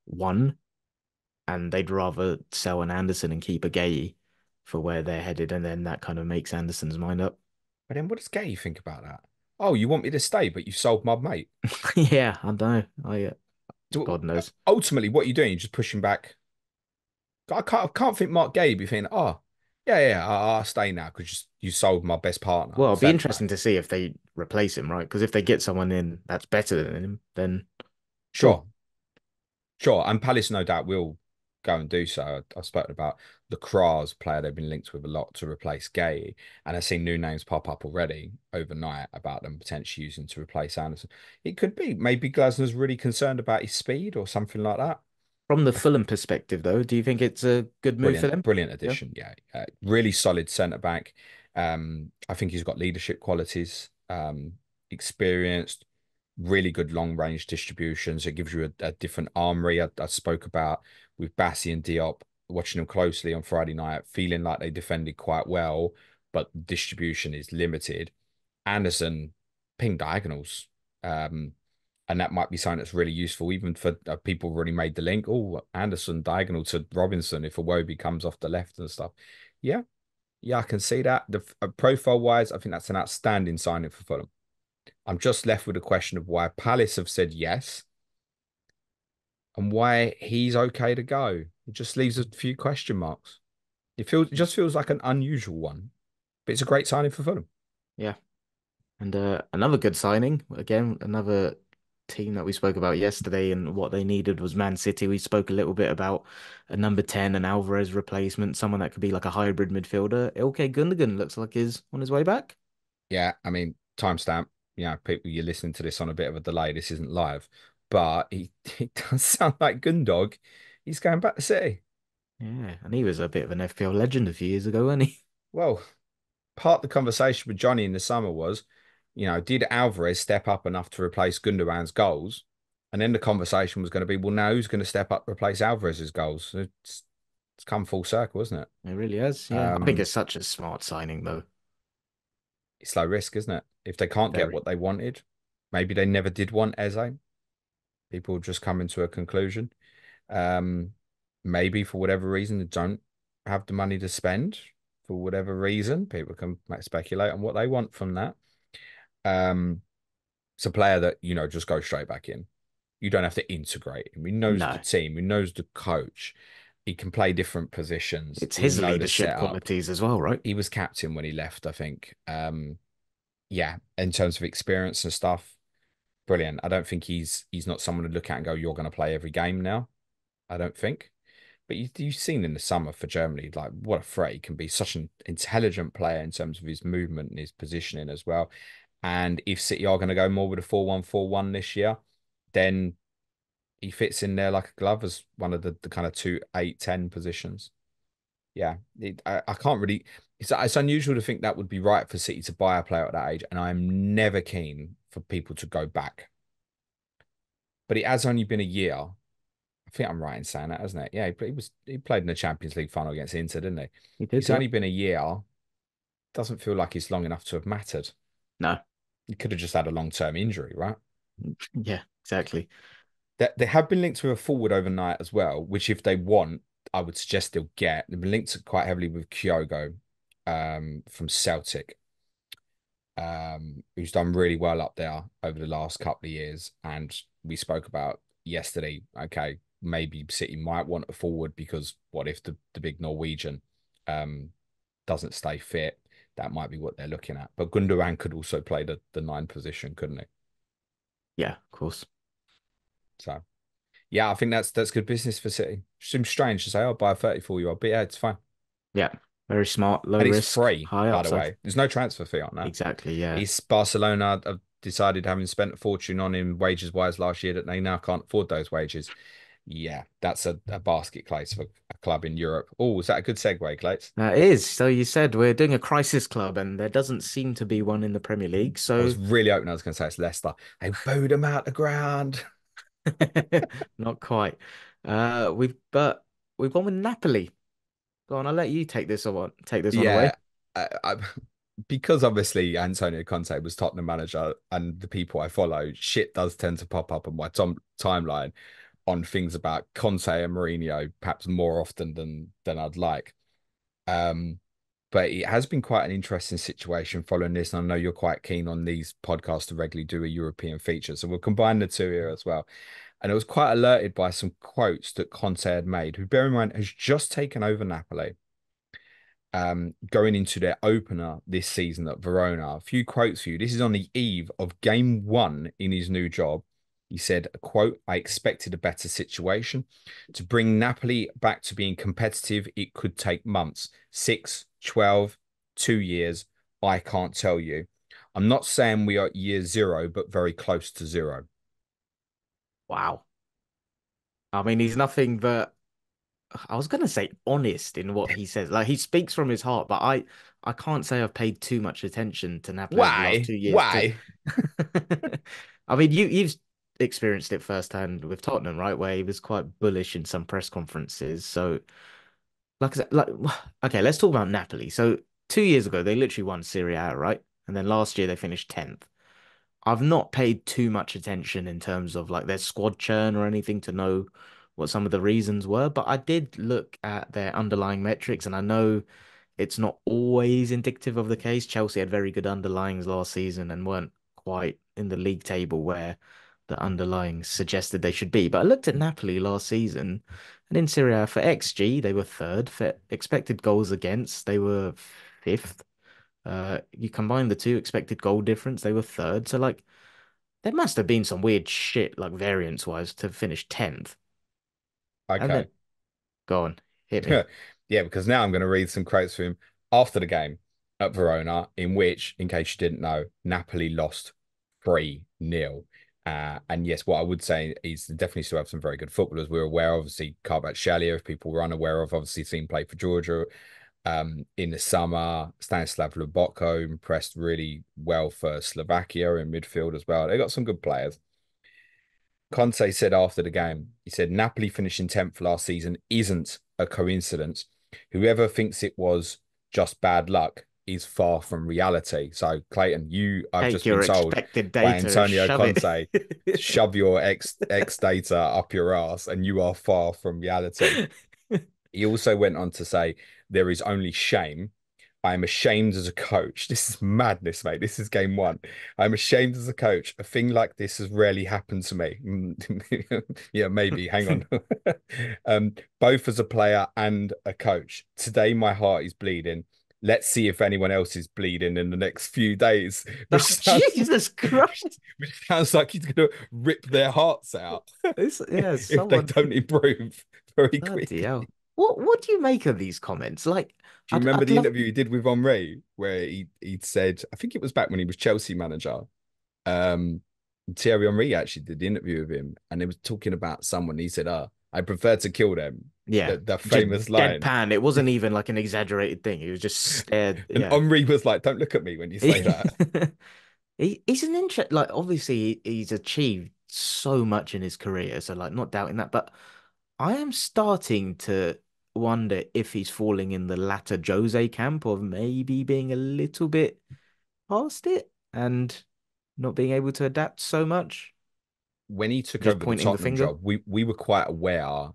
one and they'd rather sell an Anderson and keep a Gay for where they're headed, and then that kind of makes Anderson's mind up. But then what does Gay think about that? Oh, you want me to stay, but you sold my mate. Yeah, I don't know. So God knows. ultimately, what are you doing? You're just pushing back. I can't think Mark Gay be thinking, oh, yeah, I'll stay now because you sold my best partner, Well, it'll be centre back. interesting to see if they replace him, right? Because if they get someone in that's better than him, then sure. Sure, sure. And Palace, no doubt, will go and do so. I've spoken about the Kras player they've been linked with a lot to replace Gay. And I've seen new names pop up already overnight about them potentially using to replace Andersen. It could be. Maybe Glasner's really concerned about his speed or something like that. From the Fulham perspective, though, do you think it's a good move for Brilliant, them? brilliant Yeah. addition. Yeah, really solid centre back. I think he's got leadership qualities, experienced, really good long range distributions. It gives you a different armory. I spoke about with Bassi and Diop, watching them closely on Friday night, feeling like they defended quite well, but distribution is limited. Andersen ping diagonals. Um, and that might be something that's really useful, even for people who've already made the link. Oh, Andersen diagonal to Robinson if Iwobi comes off the left and stuff. Yeah, yeah, I can see that. The profile wise, I think that's an outstanding signing for Fulham. I'm just left with a question of why Palace have said yes and why he's okay to go. It just leaves a few question marks. It just feels like an unusual one, but it's a great signing for Fulham. Yeah. And another good signing, again, another team that we spoke about yesterday and what they needed was Man City. We spoke a little bit about a number 10, an Alvarez replacement, someone that could be like a hybrid midfielder. Ilkay Gundogan looks like he's on his way back. Yeah, I mean, timestamp. People, you're listening to this on a bit of a delay. This isn't live, but he does sound like Gundog. He's going back to City. Yeah, and he was a bit of an FPL legend a few years ago, wasn't he? Well, part of the conversation with Johnny in the summer was, did Alvarez step up enough to replace Gundogan's goals? And then the conversation was going to be, well, now who's going to step up to replace Alvarez's goals? It's come full circle, isn't it? It really has. Yeah, I think Um, it's such a smart signing, though. it's low risk, isn't it? If they can't get Very. what they wanted, maybe they never did want Eze. People just come into a conclusion. Um, Maybe for whatever reason they don't have the money to spend for whatever reason. People can speculate on what they want from that. Um, it's a player that, just goes straight back in. You don't have to integrate him. He knows the No, team, he knows the coach. He can play different positions. it's He'll his know the leadership setup. qualities as well, right? He was captain when he left, I think. Yeah, in terms of experience and stuff, brilliant. I don't think he's not someone to look at and go, you're going to play every game now. I don't think. But you've seen in the summer for Germany, like what a threat he can be. Such an intelligent player in terms of his movement and his positioning as well. And if City are going to go more with a 4-1-4-1 this year, then he fits in there like a glove as one of the kind of 2-8-10 positions. Yeah, I can't really. It's unusual to think that would be right for City to buy a player at that age, and I'm never keen for people to go back. But it has only been a year. I think I'm right in saying that, hasn't it? Yeah, he played in the Champions League final against Inter, didn't he? He did, It's yeah. only been a year. Doesn't feel like it's long enough to have mattered. No, He could have just had a long-term injury, right? yeah, exactly. They have been linked with a forward overnight as well, which if they want, I would suggest they'll get. They've been linked quite heavily with Kyogo from Celtic, who's done really well up there over the last couple of years. And we spoke about yesterday, okay, maybe City might want a forward because what if the big Norwegian um, doesn't stay fit? That might be what they're looking at. But Gundogan could also play the nine position, couldn't he? Yeah, of course. So yeah, I think that's good business for City. Seems strange to say, I'll buy a 34-year-old, but yeah, it's fine. Yeah, very smart, low And it's risk, free, high by the upside. way. There's no transfer fee on that. Exactly, yeah. It's Barcelona have decided, having spent a fortune on him wages wise last year, that they now can't afford those wages. Yeah, that's a basket case for a club in Europe. Oh, is that a good segue, Clates? That is. So you said we're doing a crisis club, and there doesn't seem to be one in the Premier League. I So was really hoping I was going to say it's Leicester. They booed him out the ground. not quite. But we've gone with Napoli. Go on, I'll let you take this one away. Yeah, I, because obviously Antonio Conte was Tottenham manager and the people I follow, shit does tend to pop up on my timeline on things about Conte and Mourinho, perhaps more often than I'd like. Um, but it has been quite an interesting situation following this. And I know you're quite keen on these podcasts to regularly do a European feature. So we'll combine the two here as well. And I was quite alerted by some quotes that Conte had made, who, bear in mind, has just taken over Napoli, going into their opener this season at Verona. A few quotes for you. This is on the eve of game one in his new job. He said, quote, I expected a better situation. To bring Napoli back to being competitive, it could take months, 6, 12, 2 years. I can't tell you. I'm not saying we are at year zero, but very close to zero. Wow. I mean, he's nothing but I was gonna say honest in what he says. Like he speaks from his heart, but I can't say I've paid too much attention to Napoli over the last Why? 2 years to Why? I mean you've experienced it firsthand with Tottenham, right? Where he was quite bullish in some press conferences. So like I said, like okay, let's talk about Napoli. So 2 years ago they literally won Serie A, right? And then last year they finished 10th. I've not paid too much attention in terms of like their squad churn or anything to know what some of the reasons were, but I did look at their underlying metrics and I know it's not always indicative of the case. Chelsea had very good underlyings last season and weren't quite in the league table where the underlyings suggested they should be. But I looked at Napoli last season and in Serie A for XG, they were third. For expected goals against, they were fifth. You combine the two expected goal difference, they were third. So like there must have been some weird shit like variance wise to finish 10th. And then Okay. go on, hit me. Yeah, because now I'm going to read some quotes from him after the game at Verona, in which, in case you didn't know, Napoli lost 3-0. And yes, what I would say is they definitely still have some very good footballers. We're aware, obviously, Kvaratskhelia, if people were unaware of, obviously seen play for Georgia in the summer. Stanislav Lobotko impressed really well for Slovakia in midfield as well. They got some good players. Conte said after the game, he said, Napoli finishing 10th last season isn't a coincidence. Whoever thinks it was just bad luck is far from reality. So, Clayton, I've Take just been your told expected by data and Antonio shove it. Conte to shove your X data up your ass, and you are far from reality. He also went on to say, there is only shame. I am ashamed as a coach. This is madness, mate. This is game one. I'm ashamed as a coach. A thing like this has rarely happened to me. Yeah, maybe. Hang on. Both as a player and a coach. Today, my heart is bleeding. Let's see if anyone else is bleeding in the next few days, which Oh, sounds, Jesus Christ. which sounds like he's going to rip their hearts out Yeah, if they someone don't improve very bloody quickly. hell. What do you make of these comments? Like Do you remember I'd the love interview he did with Henri, where he'd said, I think it was back when he was Chelsea manager. Um, Thierry Henry actually did the interview with him, and they was talking about someone. He said, I prefer to kill them." yeah, The just famous line. deadpan. It wasn't even like an exaggerated thing. He was just stared. And Yeah. Henri was like, "Don't look at me when you say that." He's an interest like obviously he's achieved so much in his career, so like not doubting that, but I am starting to wonder if he's falling in the latter Jose camp of maybe being a little bit past it and not being able to adapt so much. When he took Just over the pointing the Tottenham finger. job, we were quite aware.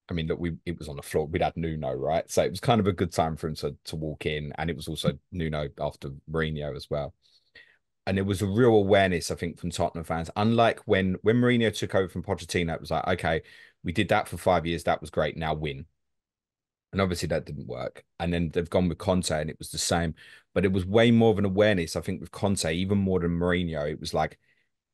I mean, that we it was on the floor. We'd had Nuno, right? So it was kind of a good time for him to walk in, and it was also Nuno after Mourinho as well. And there was a real awareness, I think, from Tottenham fans. Unlike when Mourinho took over from Pochettino, it was like, okay, we did that for 5 years, that was great. Now win. And obviously that didn't work. And then they've gone with Conte, and it was the same. But it was way more of an awareness, I think, with Conte, even more than Mourinho. It was like,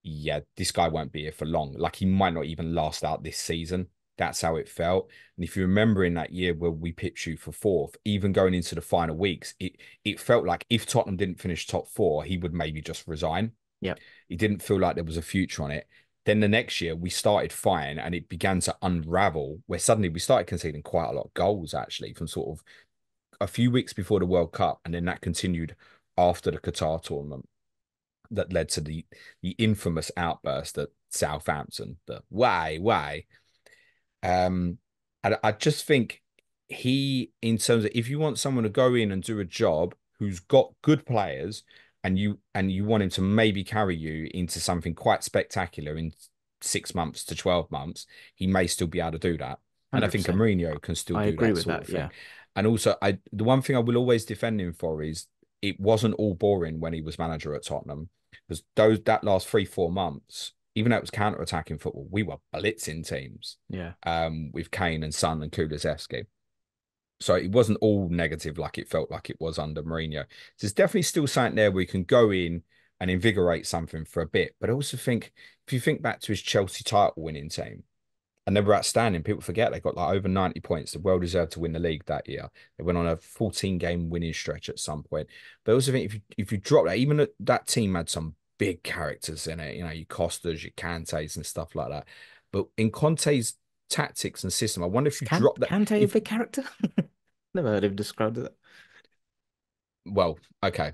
yeah, this guy won't be here for long. Like he might not even last out this season. That's how it felt. And if you remember in that year where we pitched you for fourth, even going into the final weeks, it felt like if Tottenham didn't finish top four, he would maybe just resign. Yep. It didn't feel like there was a future on it. Then the next year we started fine, and it began to unravel where suddenly we started conceding quite a lot of goals actually from sort of a few weeks before the World Cup, and then that continued after the Qatar tournament that led to the infamous outburst at Southampton. The why? And I just think in terms of if you want someone to go in and do a job who's got good players, and you want him to maybe carry you into something quite spectacular in 6 months to 12 months, he may still be able to do that. And I think a 100%. Mourinho can still I do agree that with sort that. of thing. Yeah. And also, the one thing I will always defend him for is it wasn't all boring when he was manager at Tottenham, because that last 3, 4 months even though it was counter-attacking football, we were blitzing teams Yeah. with Kane and Son and Kulusevski. So it wasn't all negative like it felt like it was under Mourinho. So there's definitely still something there where you can go in and invigorate something for a bit. But I also think if you think back to his Chelsea title winning team, and they were outstanding. People forget they got like over 90 points. They well deserved to win the league that year. They went on a 14 game winning stretch at some point. But I also think if you drop that, even that team had some big characters in it, your Costas, your Cantes and stuff like that. But in Conte's tactics and system, I wonder if Is you drop that Kante a if big character? Never heard him described as that. well, okay.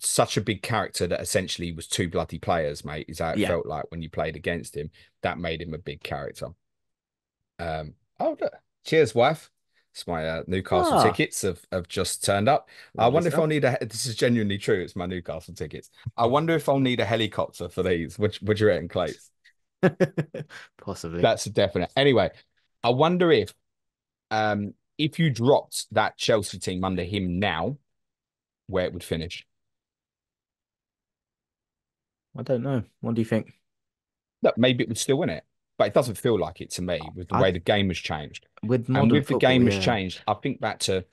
Such a big character that essentially was two bloody players, mate, is how it Yeah. felt like when you played against him. That made him a big character. Look. Cheers, wife. It's my Newcastle Ah, tickets have just turned up. I lovely wonder if I'll stuff. need a. This is genuinely true. It's my Newcastle tickets. I wonder if I'll need a helicopter for these. Which would you reckon, Clay? Possibly. That's a definite. Anyway, I wonder if you dropped that Chelsea team under him now, where it would finish. I don't know. What do you think? Look, maybe it would still win it, but it doesn't feel like it to me with the I way the game has changed. with And modern with the football, game has yeah. changed, I think back to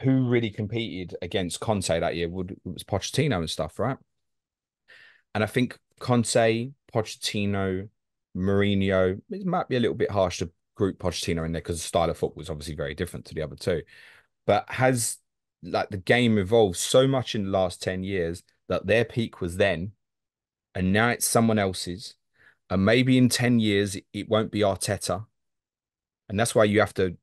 who really competed against Conte that year it was Pochettino and stuff, right? And I think Conte, Pochettino, Mourinho, it might be a little bit harsh to group Pochettino in there because the style of football was obviously very different to the other two. But has like the game evolved so much in the last 10 years that their peak was then, and now it's someone else's. And maybe in 10 years, it won't be Arteta. And that's why you have to,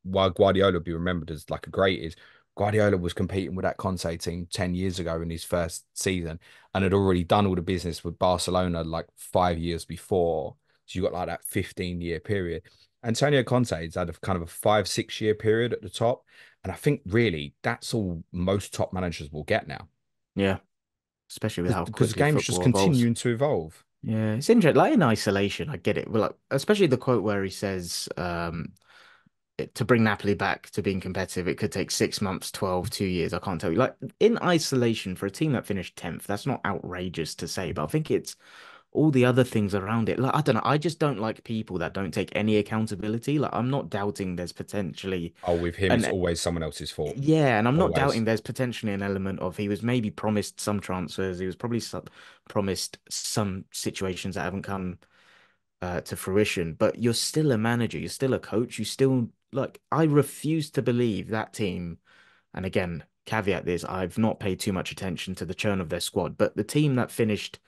why Guardiola be remembered as like a great is Guardiola was competing with that Conte team 10 years ago in his first season and had already done all the business with Barcelona like 5 years before. So you got like that 15-year period. Antonio Conte's had a kind of a 5, 6 year period at the top. And I think really that's all most top managers will get now Yeah. Especially with how because the quickly game is just football evolves. continuing to evolve. Yeah, it's interesting. Like in isolation, I get it. Well, like, especially the quote where he says, to bring Napoli back to being competitive, it could take 6 months, 12, 2 years. I can't tell you. Like in isolation, for a team that finished 10th, that's not outrageous to say, but I think it's all the other things around it. Like, I don't know. I just don't like people that don't take any accountability. Like, I'm not doubting there's potentially Oh, with him, it's an always someone else's fault. yeah, and I'm not Always. doubting there's potentially an element of he was maybe promised some transfers. He was probably promised some situations that haven't come to fruition. But you're still a manager. You're still a coach. You still like. I refuse to believe that team. And again, caveat this: I've not paid too much attention to the churn of their squad, but the team that finished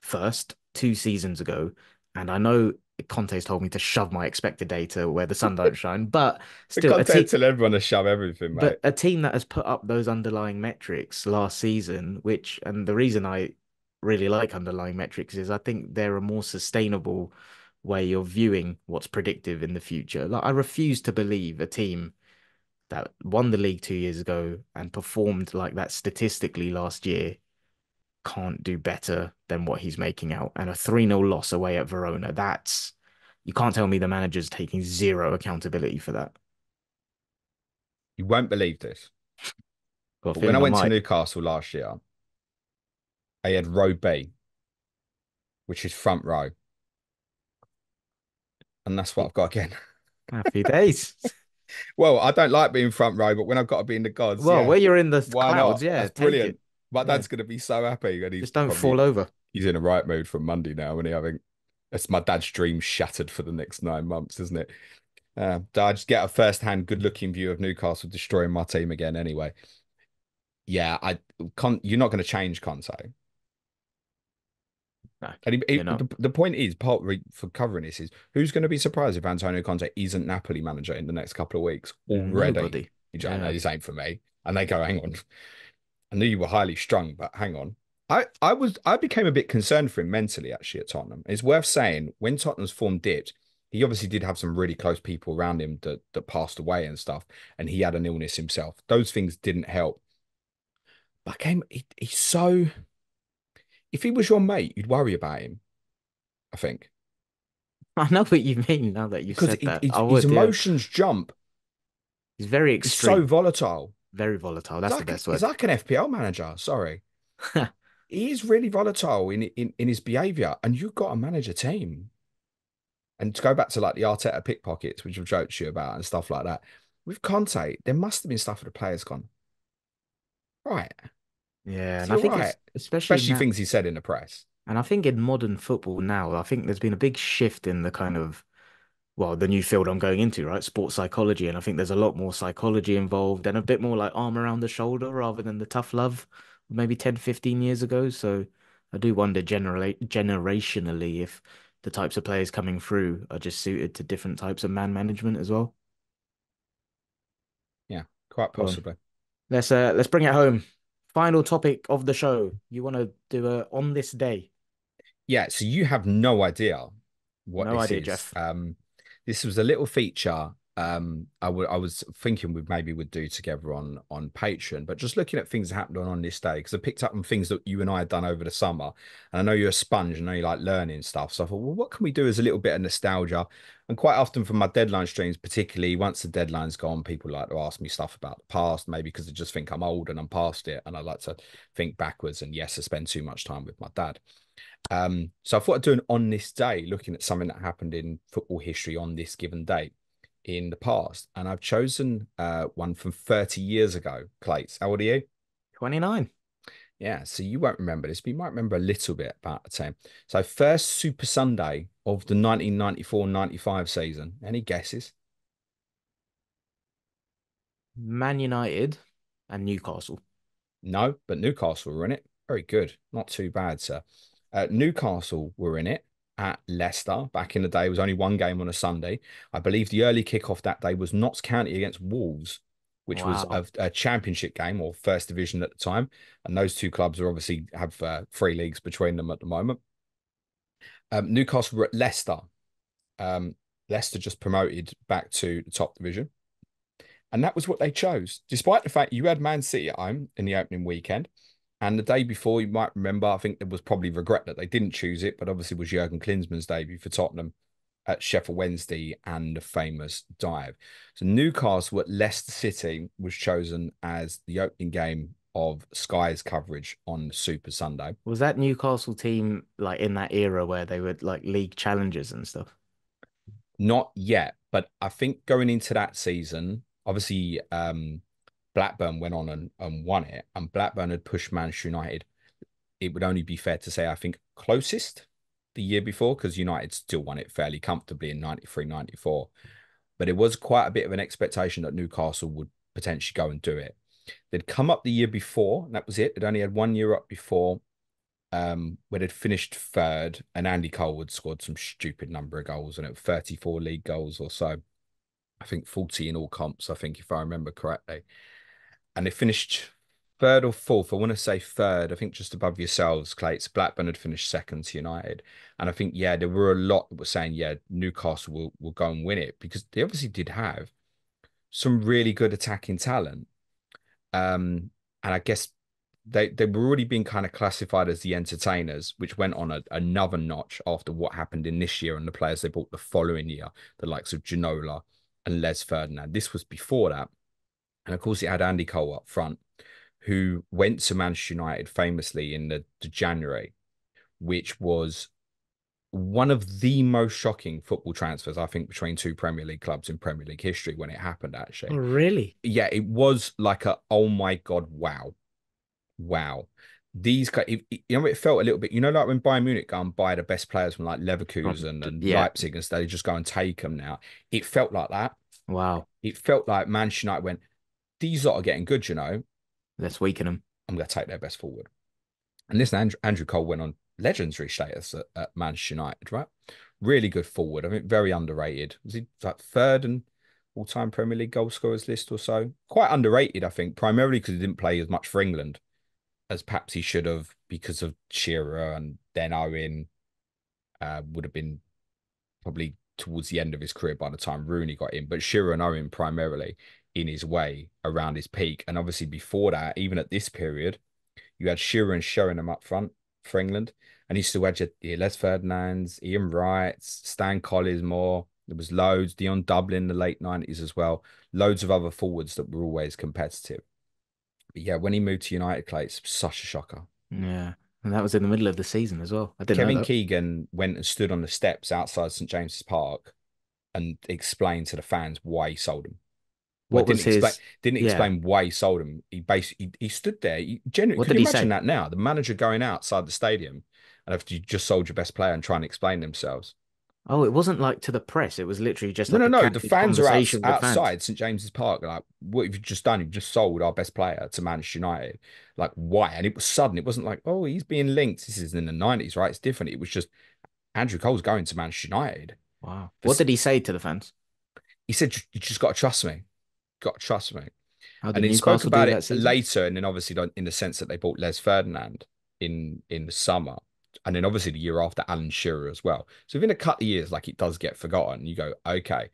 first 2 seasons ago, and I know Conte's told me to shove my expected data where the sun don't shine, but The still, content tell everyone to shove everything, mate. a team that has put up those underlying metrics last season, which, and the reason I really like underlying metrics is I think they're a more sustainable way of viewing what's predictive in the future. Like, I refuse to believe a team that won the league 2 years ago and performed like that statistically last year can't do better than what he's making out. And a 3-0 loss away at Verona, you can't tell me the manager's taking zero accountability for that. You won't believe this. Got a But when I feeling I went to might. Newcastle last year, I had row B, which is front row. And that's what I've got again. Happy days. Well, I don't like being front row, but when I've got to be in the gods, Well, yeah, where you're in the why clouds, not? yeah, That's take it. brilliant. My Yeah, dad's going to be so happy. And just don't fall over. he's in a right mood for Monday now. And I think that's my dad's dream shattered for the next 9 months, isn't it? I just get a first-hand good-looking view of Newcastle destroying my team again anyway. Yeah, you're not going to change Conte. No, And you're not. the point is, for covering this is who's going to be surprised if Antonio Conte isn't Napoli manager in the next couple of weeks already? Nobody. I know Yeah. this ain't for me. And they go, hang on. I knew you were highly strung, but hang on. I became a bit concerned for him mentally actually at Tottenham. It's worth saying when Tottenham's form dipped, he obviously did have some really close people around him that passed away and stuff, and he had an illness himself. Those things didn't help. But he's so if he was your mate, you'd worry about him, I think. I know what you mean now that you Because said that. I his would, yeah. emotions jump. He's very He's so extreme, volatile. very volatile. That's the best He's word. like an FPL manager. Sorry. he is really volatile in his behavior, and you've got to manage a team. And to go back to like the Arteta pickpockets, which I've joked to you about and stuff like that, with Conte, there must have been stuff where the players gone, right, Yeah, is and he I all think right? it's especially Especially now, things he said in the press. and I think in modern football now, I think there's been a big shift in the kind of, well, the new field I'm going into, right? Sports psychology. And I think there's a lot more psychology involved and a bit more like arm around the shoulder rather than the tough love maybe 10, 15 years ago. So I do wonder generationally if the types of players coming through are just suited to different types of man management as well. Yeah, quite Go on. possibly. Let's bring it home. Final topic of the show. You want to do a on this day? Yeah, so you have no idea what No this idea, is. Jeff. This was a little feature I was thinking we maybe would do together on Patreon, but just looking at things that happened on this day, because I picked up on things that you and I had done over the summer, and I know you're a sponge, and I know you like learning stuff. So I thought, well, what can we do as a little bit of nostalgia? And quite often for my deadline streams, particularly once the deadline's gone, people like to ask me stuff about the past, maybe because they just think I'm old and I'm past it, and I like to think backwards. And yes, I spend too much time with my dad. So I thought I'd do an on this day, looking at something that happened in football history on this given date in the past. And I've chosen one from 30 years ago. Clates, how old are you? 29. Yeah, so you won't remember this, but you might remember a little bit about the team. So first Super Sunday of the 1994-95 season. Any guesses? Man United and Newcastle. No, but Newcastle were in it. Very good. Not too bad, sir. Newcastle were in it at Leicester. Back in the day, it was only one game on a Sunday. I believe the early kickoff that day was Notts County against Wolves, which was Wow. a championship game or first division at the time. And those two clubs are obviously have three leagues between them at the moment. Newcastle were at Leicester. Um, Leicester just promoted back to the top division. And that was what they chose, despite the fact you had Man City at home in the opening weekend. And the day before, you might remember, I think there was probably regret that they didn't choose it, but obviously was Jurgen Klinsmann's debut for Tottenham at Sheffield Wednesday and the famous dive. So Newcastle at Leicester City was chosen as the opening game of Sky's coverage on Super Sunday. Was that Newcastle team like in that era where they were like league challengers and stuff? Not yet, but I think going into that season, obviously Blackburn went on and won it, and Blackburn had pushed Manchester United. It would only be fair to say, I think, closest the year before, because United still won it fairly comfortably in 93, 94. But it was quite a bit of an expectation that Newcastle would potentially go and do it. They'd come up the year before, and that was it. They'd only had 1 year up before, where they'd finished third, and Andy Cole had scored some stupid number of goals, and it was 34 league goals or so. I think 40 in all comps, I think, if I remember correctly. And they finished third or fourth. I want to say third. I think just above yourselves, Clates. Blackburn had finished second to United. And I think, yeah, there were a lot that were saying, yeah, Newcastle will go and win it because they obviously did have some really good attacking talent. And I guess they were already being kind of classified as the entertainers, which went on another notch after what happened in this year and the players they bought the following year, the likes of Ginola and Les Ferdinand. This was before that. And of course, it had Andy Cole up front, who went to Manchester United famously in the January, which was one of the most shocking football transfers, I think, between two Premier League clubs in Premier League history when it happened, Oh, actually. really? Yeah, it was like oh my God, wow, wow. These guys, it felt a little bit, like when Bayern Munich go and buy the best players from like Leverkusen and Yeah. Leipzig and stuff, they just go and take them now. It felt like that. Wow. It felt like Manchester United went, these lot are getting good, Let's weaken them. I'm going to take their best forward. And listen, Andrew Cole went on legendary status at Manchester United, right? Really good forward. I think very underrated. Was he like third and all-time Premier League goal scorers list or so? Quite underrated, I think, primarily because he didn't play as much for England as perhaps he should have because of Shearer and then Owen would have been probably towards the end of his career by the time Rooney got in. But Shearer and Owen primarily in his way around his peak. And obviously before that, even at this period, you had Shearer and Sheringham up front for England, and you still had your Les Ferdinands, Ian Wrights, Stan Collismore. There was loads, Dion Dublin in the late 90s as well. Loads of other forwards that were always competitive. But yeah, when he moved to United, Clay, it's such a shocker. Yeah. And that was in the middle of the season as well. I didn't know Kevin that. Keegan went and stood on the steps outside St James's Park and explained to the fans why he sold them. Well, What was his, didn't yeah. explain why he sold them. He basically he stood there. He genuinely, What could did you he imagine say? that now? The manager going outside the stadium and after you just sold your best player and trying to explain themselves. Oh, it wasn't like to the press. It was literally just No, like no, a no. The candid fans are conversation with the fans. outside St James's Park. Like, what have you just done? You've just sold our best player to Manchester United. Like, why? And it was sudden. It wasn't like, oh, he's being linked. This is in the 90s, right? It's different. It was just Andrew Cole's going to Manchester United. Wow. For, What did he say to the fans? he said, you just got to trust me. Got to trust me. How And did he spoke Newcastle do about it that season? later, and then obviously in the sense that they bought Les Ferdinand in the summer, and then obviously the year after Alan Shearer as well. So within a couple of years, like it does get forgotten. You go, okay,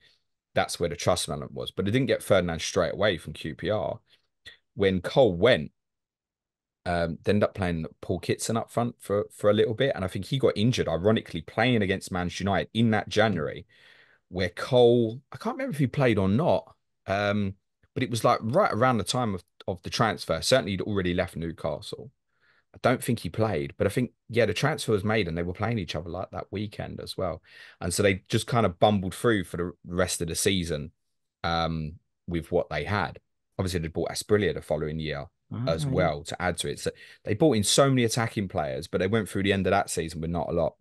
that's where the trust element was, but it didn't get Ferdinand straight away from QPR. When Cole went, they ended up playing Paul Kitson up front for a little bit, and I think he got injured, ironically, playing against Manchester United in that January where Cole, I can't remember if he played or not, but it was like right around the time of the transfer. Certainly, he'd already left Newcastle. I don't think he played, but I think, yeah, the transfer was made and they were playing each other like that weekend as well. And so they just kind of bumbled through for the rest of the season um, with what they had. Obviously, they bought Asprilla the following year as Oh, yeah. well to add to it. So they bought in so many attacking players, but they went through the end of that season with not a lot.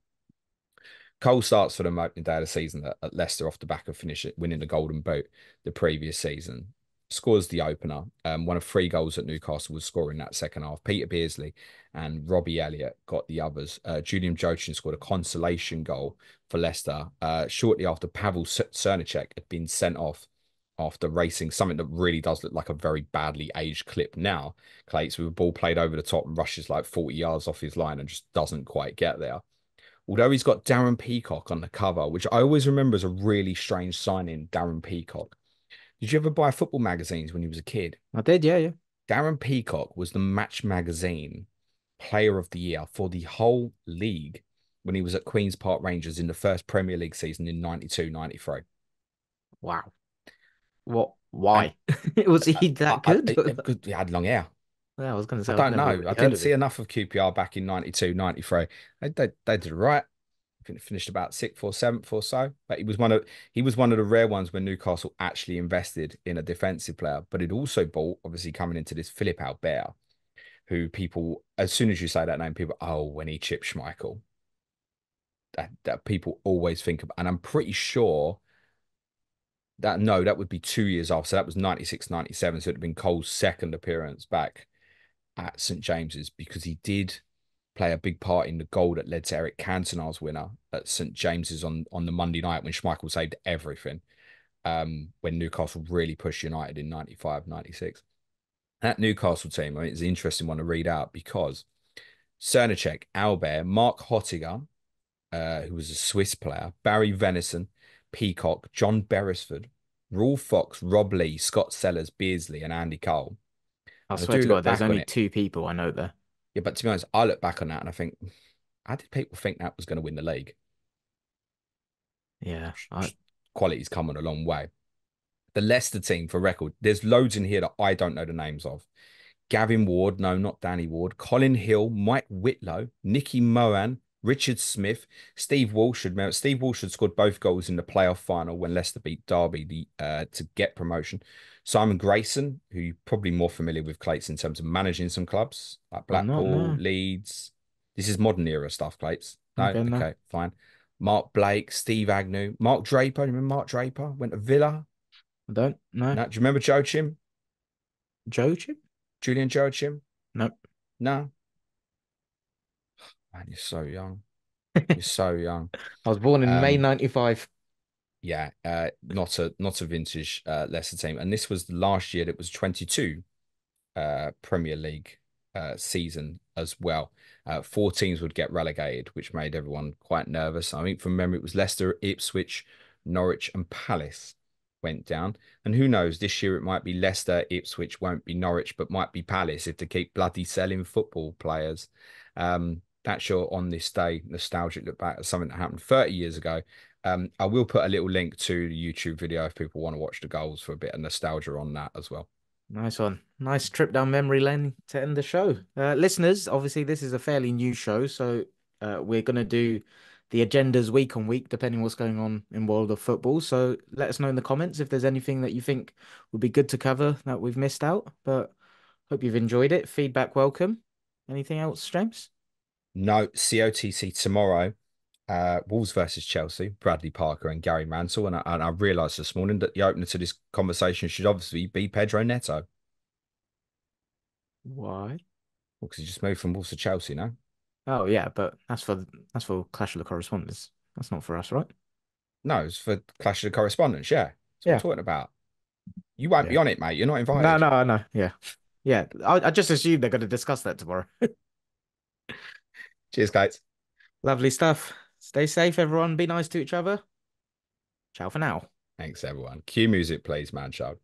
Cole starts for them opening day of the season at Leicester off the back of winning the Golden Boot the previous season. Scores the opener. One of three goals that Newcastle was scoring that second half. Peter Beardsley and Robbie Elliott got the others. Julian Joachim scored a consolation goal for Leicester shortly after Pavel Cernicek had been sent off after racing something that really does look like a very badly aged clip now. Clates with a ball played over the top and rushes like 40 yards off his line and just doesn't quite get there. Although he's got Darren Peacock on the cover, which I always remember as a really strange signing, Darren Peacock. Did you ever buy football magazines when you was a kid? I did, yeah, yeah. Darren Peacock was the Match Magazine Player of the Year for the whole league when he was at Queen's Park Rangers in the first Premier League season in 92, 93. Wow. What? And Why? Was he that good? he had long hair. Yeah, I was going to I say I've don't never know. really I heard didn't of see him. enough of QPR back in 92, 93. They did right. I think it finished about sixth or seventh or so. But he was one of the rare ones when Newcastle actually invested in a defensive player. But it also bought, obviously coming into this, Philip Albert, who people, as soon as you say that name, people, oh, when he chipped Schmeichel, that people always think of. And I'm pretty sure that no, that would be 2 years off. So that was 96, 97. So it'd have been Cole's second appearance back at St James's because he did play a big part in the goal that led to Eric Cantona's winner at St James's on the Monday night when Schmeichel saved everything. When Newcastle really pushed United in 95, 96. That Newcastle team, I mean, it's an interesting one to read out because Cernicek, Albert, Mark Hottiger, who was a Swiss player, Barry Venison, Peacock, John Beresford, Raul Fox, Rob Lee, Scott Sellers, Beardsley, and Andy Cole. I And I swear do to God, look there's back on only it. two people I know there. Yeah, but to be honest, I look back on that and I think, how did people think that was going to win the league? Yeah. Quality's come on a long way. The Leicester team, for record, there's loads in here that I don't know the names of. Gavin Ward, no, not Danny Ward, Colin Hill, Mike Whitlow, Nicky Mohan, Richard Smith, Steve Walsh. Steve Walsh had scored both goals in the playoff final when Leicester beat Derby to get promotion. Simon Grayson, who you're probably more familiar with, Clates, in terms of managing some clubs like I'm not, Blackpool, no. Leeds. This is modern era stuff, Clates. No, Okay, no. okay, fine. Mark Blake, Steve Agnew, Mark Draper. Do you remember Mark Draper? Went to Villa. I don't, no. No, do you remember Joachim? Joachim? Julian Joachim? No. No. Man, you're so young. You're so young. I was born in May Um, 95. yeah, not a vintage Leicester team. And this was the last year that was 22 Premier League season as well. Four teams would get relegated, which made everyone quite nervous. I think from memory, it was Leicester, Ipswich, Norwich, and Palace went down. And who knows, this year it might be Leicester, Ipswich, won't be Norwich, but might be Palace if they keep bloody selling football players. That's your on this day nostalgic look back at something that happened 30 years ago. I will put a little link to the YouTube video if people want to watch the goals for a bit of nostalgia on that as well. Nice one. Nice trip down memory lane to end the show. Listeners, obviously, this is a fairly new show, so we're going to do the agendas week on week, depending what's going on in world of football. So let us know in the comments if there's anything that you think would be good to cover that we've missed out. But hope you've enjoyed it. Feedback welcome. Anything else, James? No, COTC tomorrow. Wolves versus Chelsea, Bradley Parker and Gary Mantle. And I realised this morning that the opener to this conversation should obviously be Pedro Neto. Why? Because he just moved from Wolves to Chelsea now. Oh yeah, but that's for Clash of the Correspondents. That's not for us, right? No, it's for Clash of the Correspondents. Yeah. That's what I'm Yeah. talking about. You won't be Yeah. on it, mate. You're not No, invited. no, no. Yeah. Yeah. I just assumed they're going to discuss that tomorrow. Cheers, Kate. Lovely stuff. Stay safe, everyone. Be nice to each other. Ciao for now. Thanks, everyone. Cue music, please, man, child.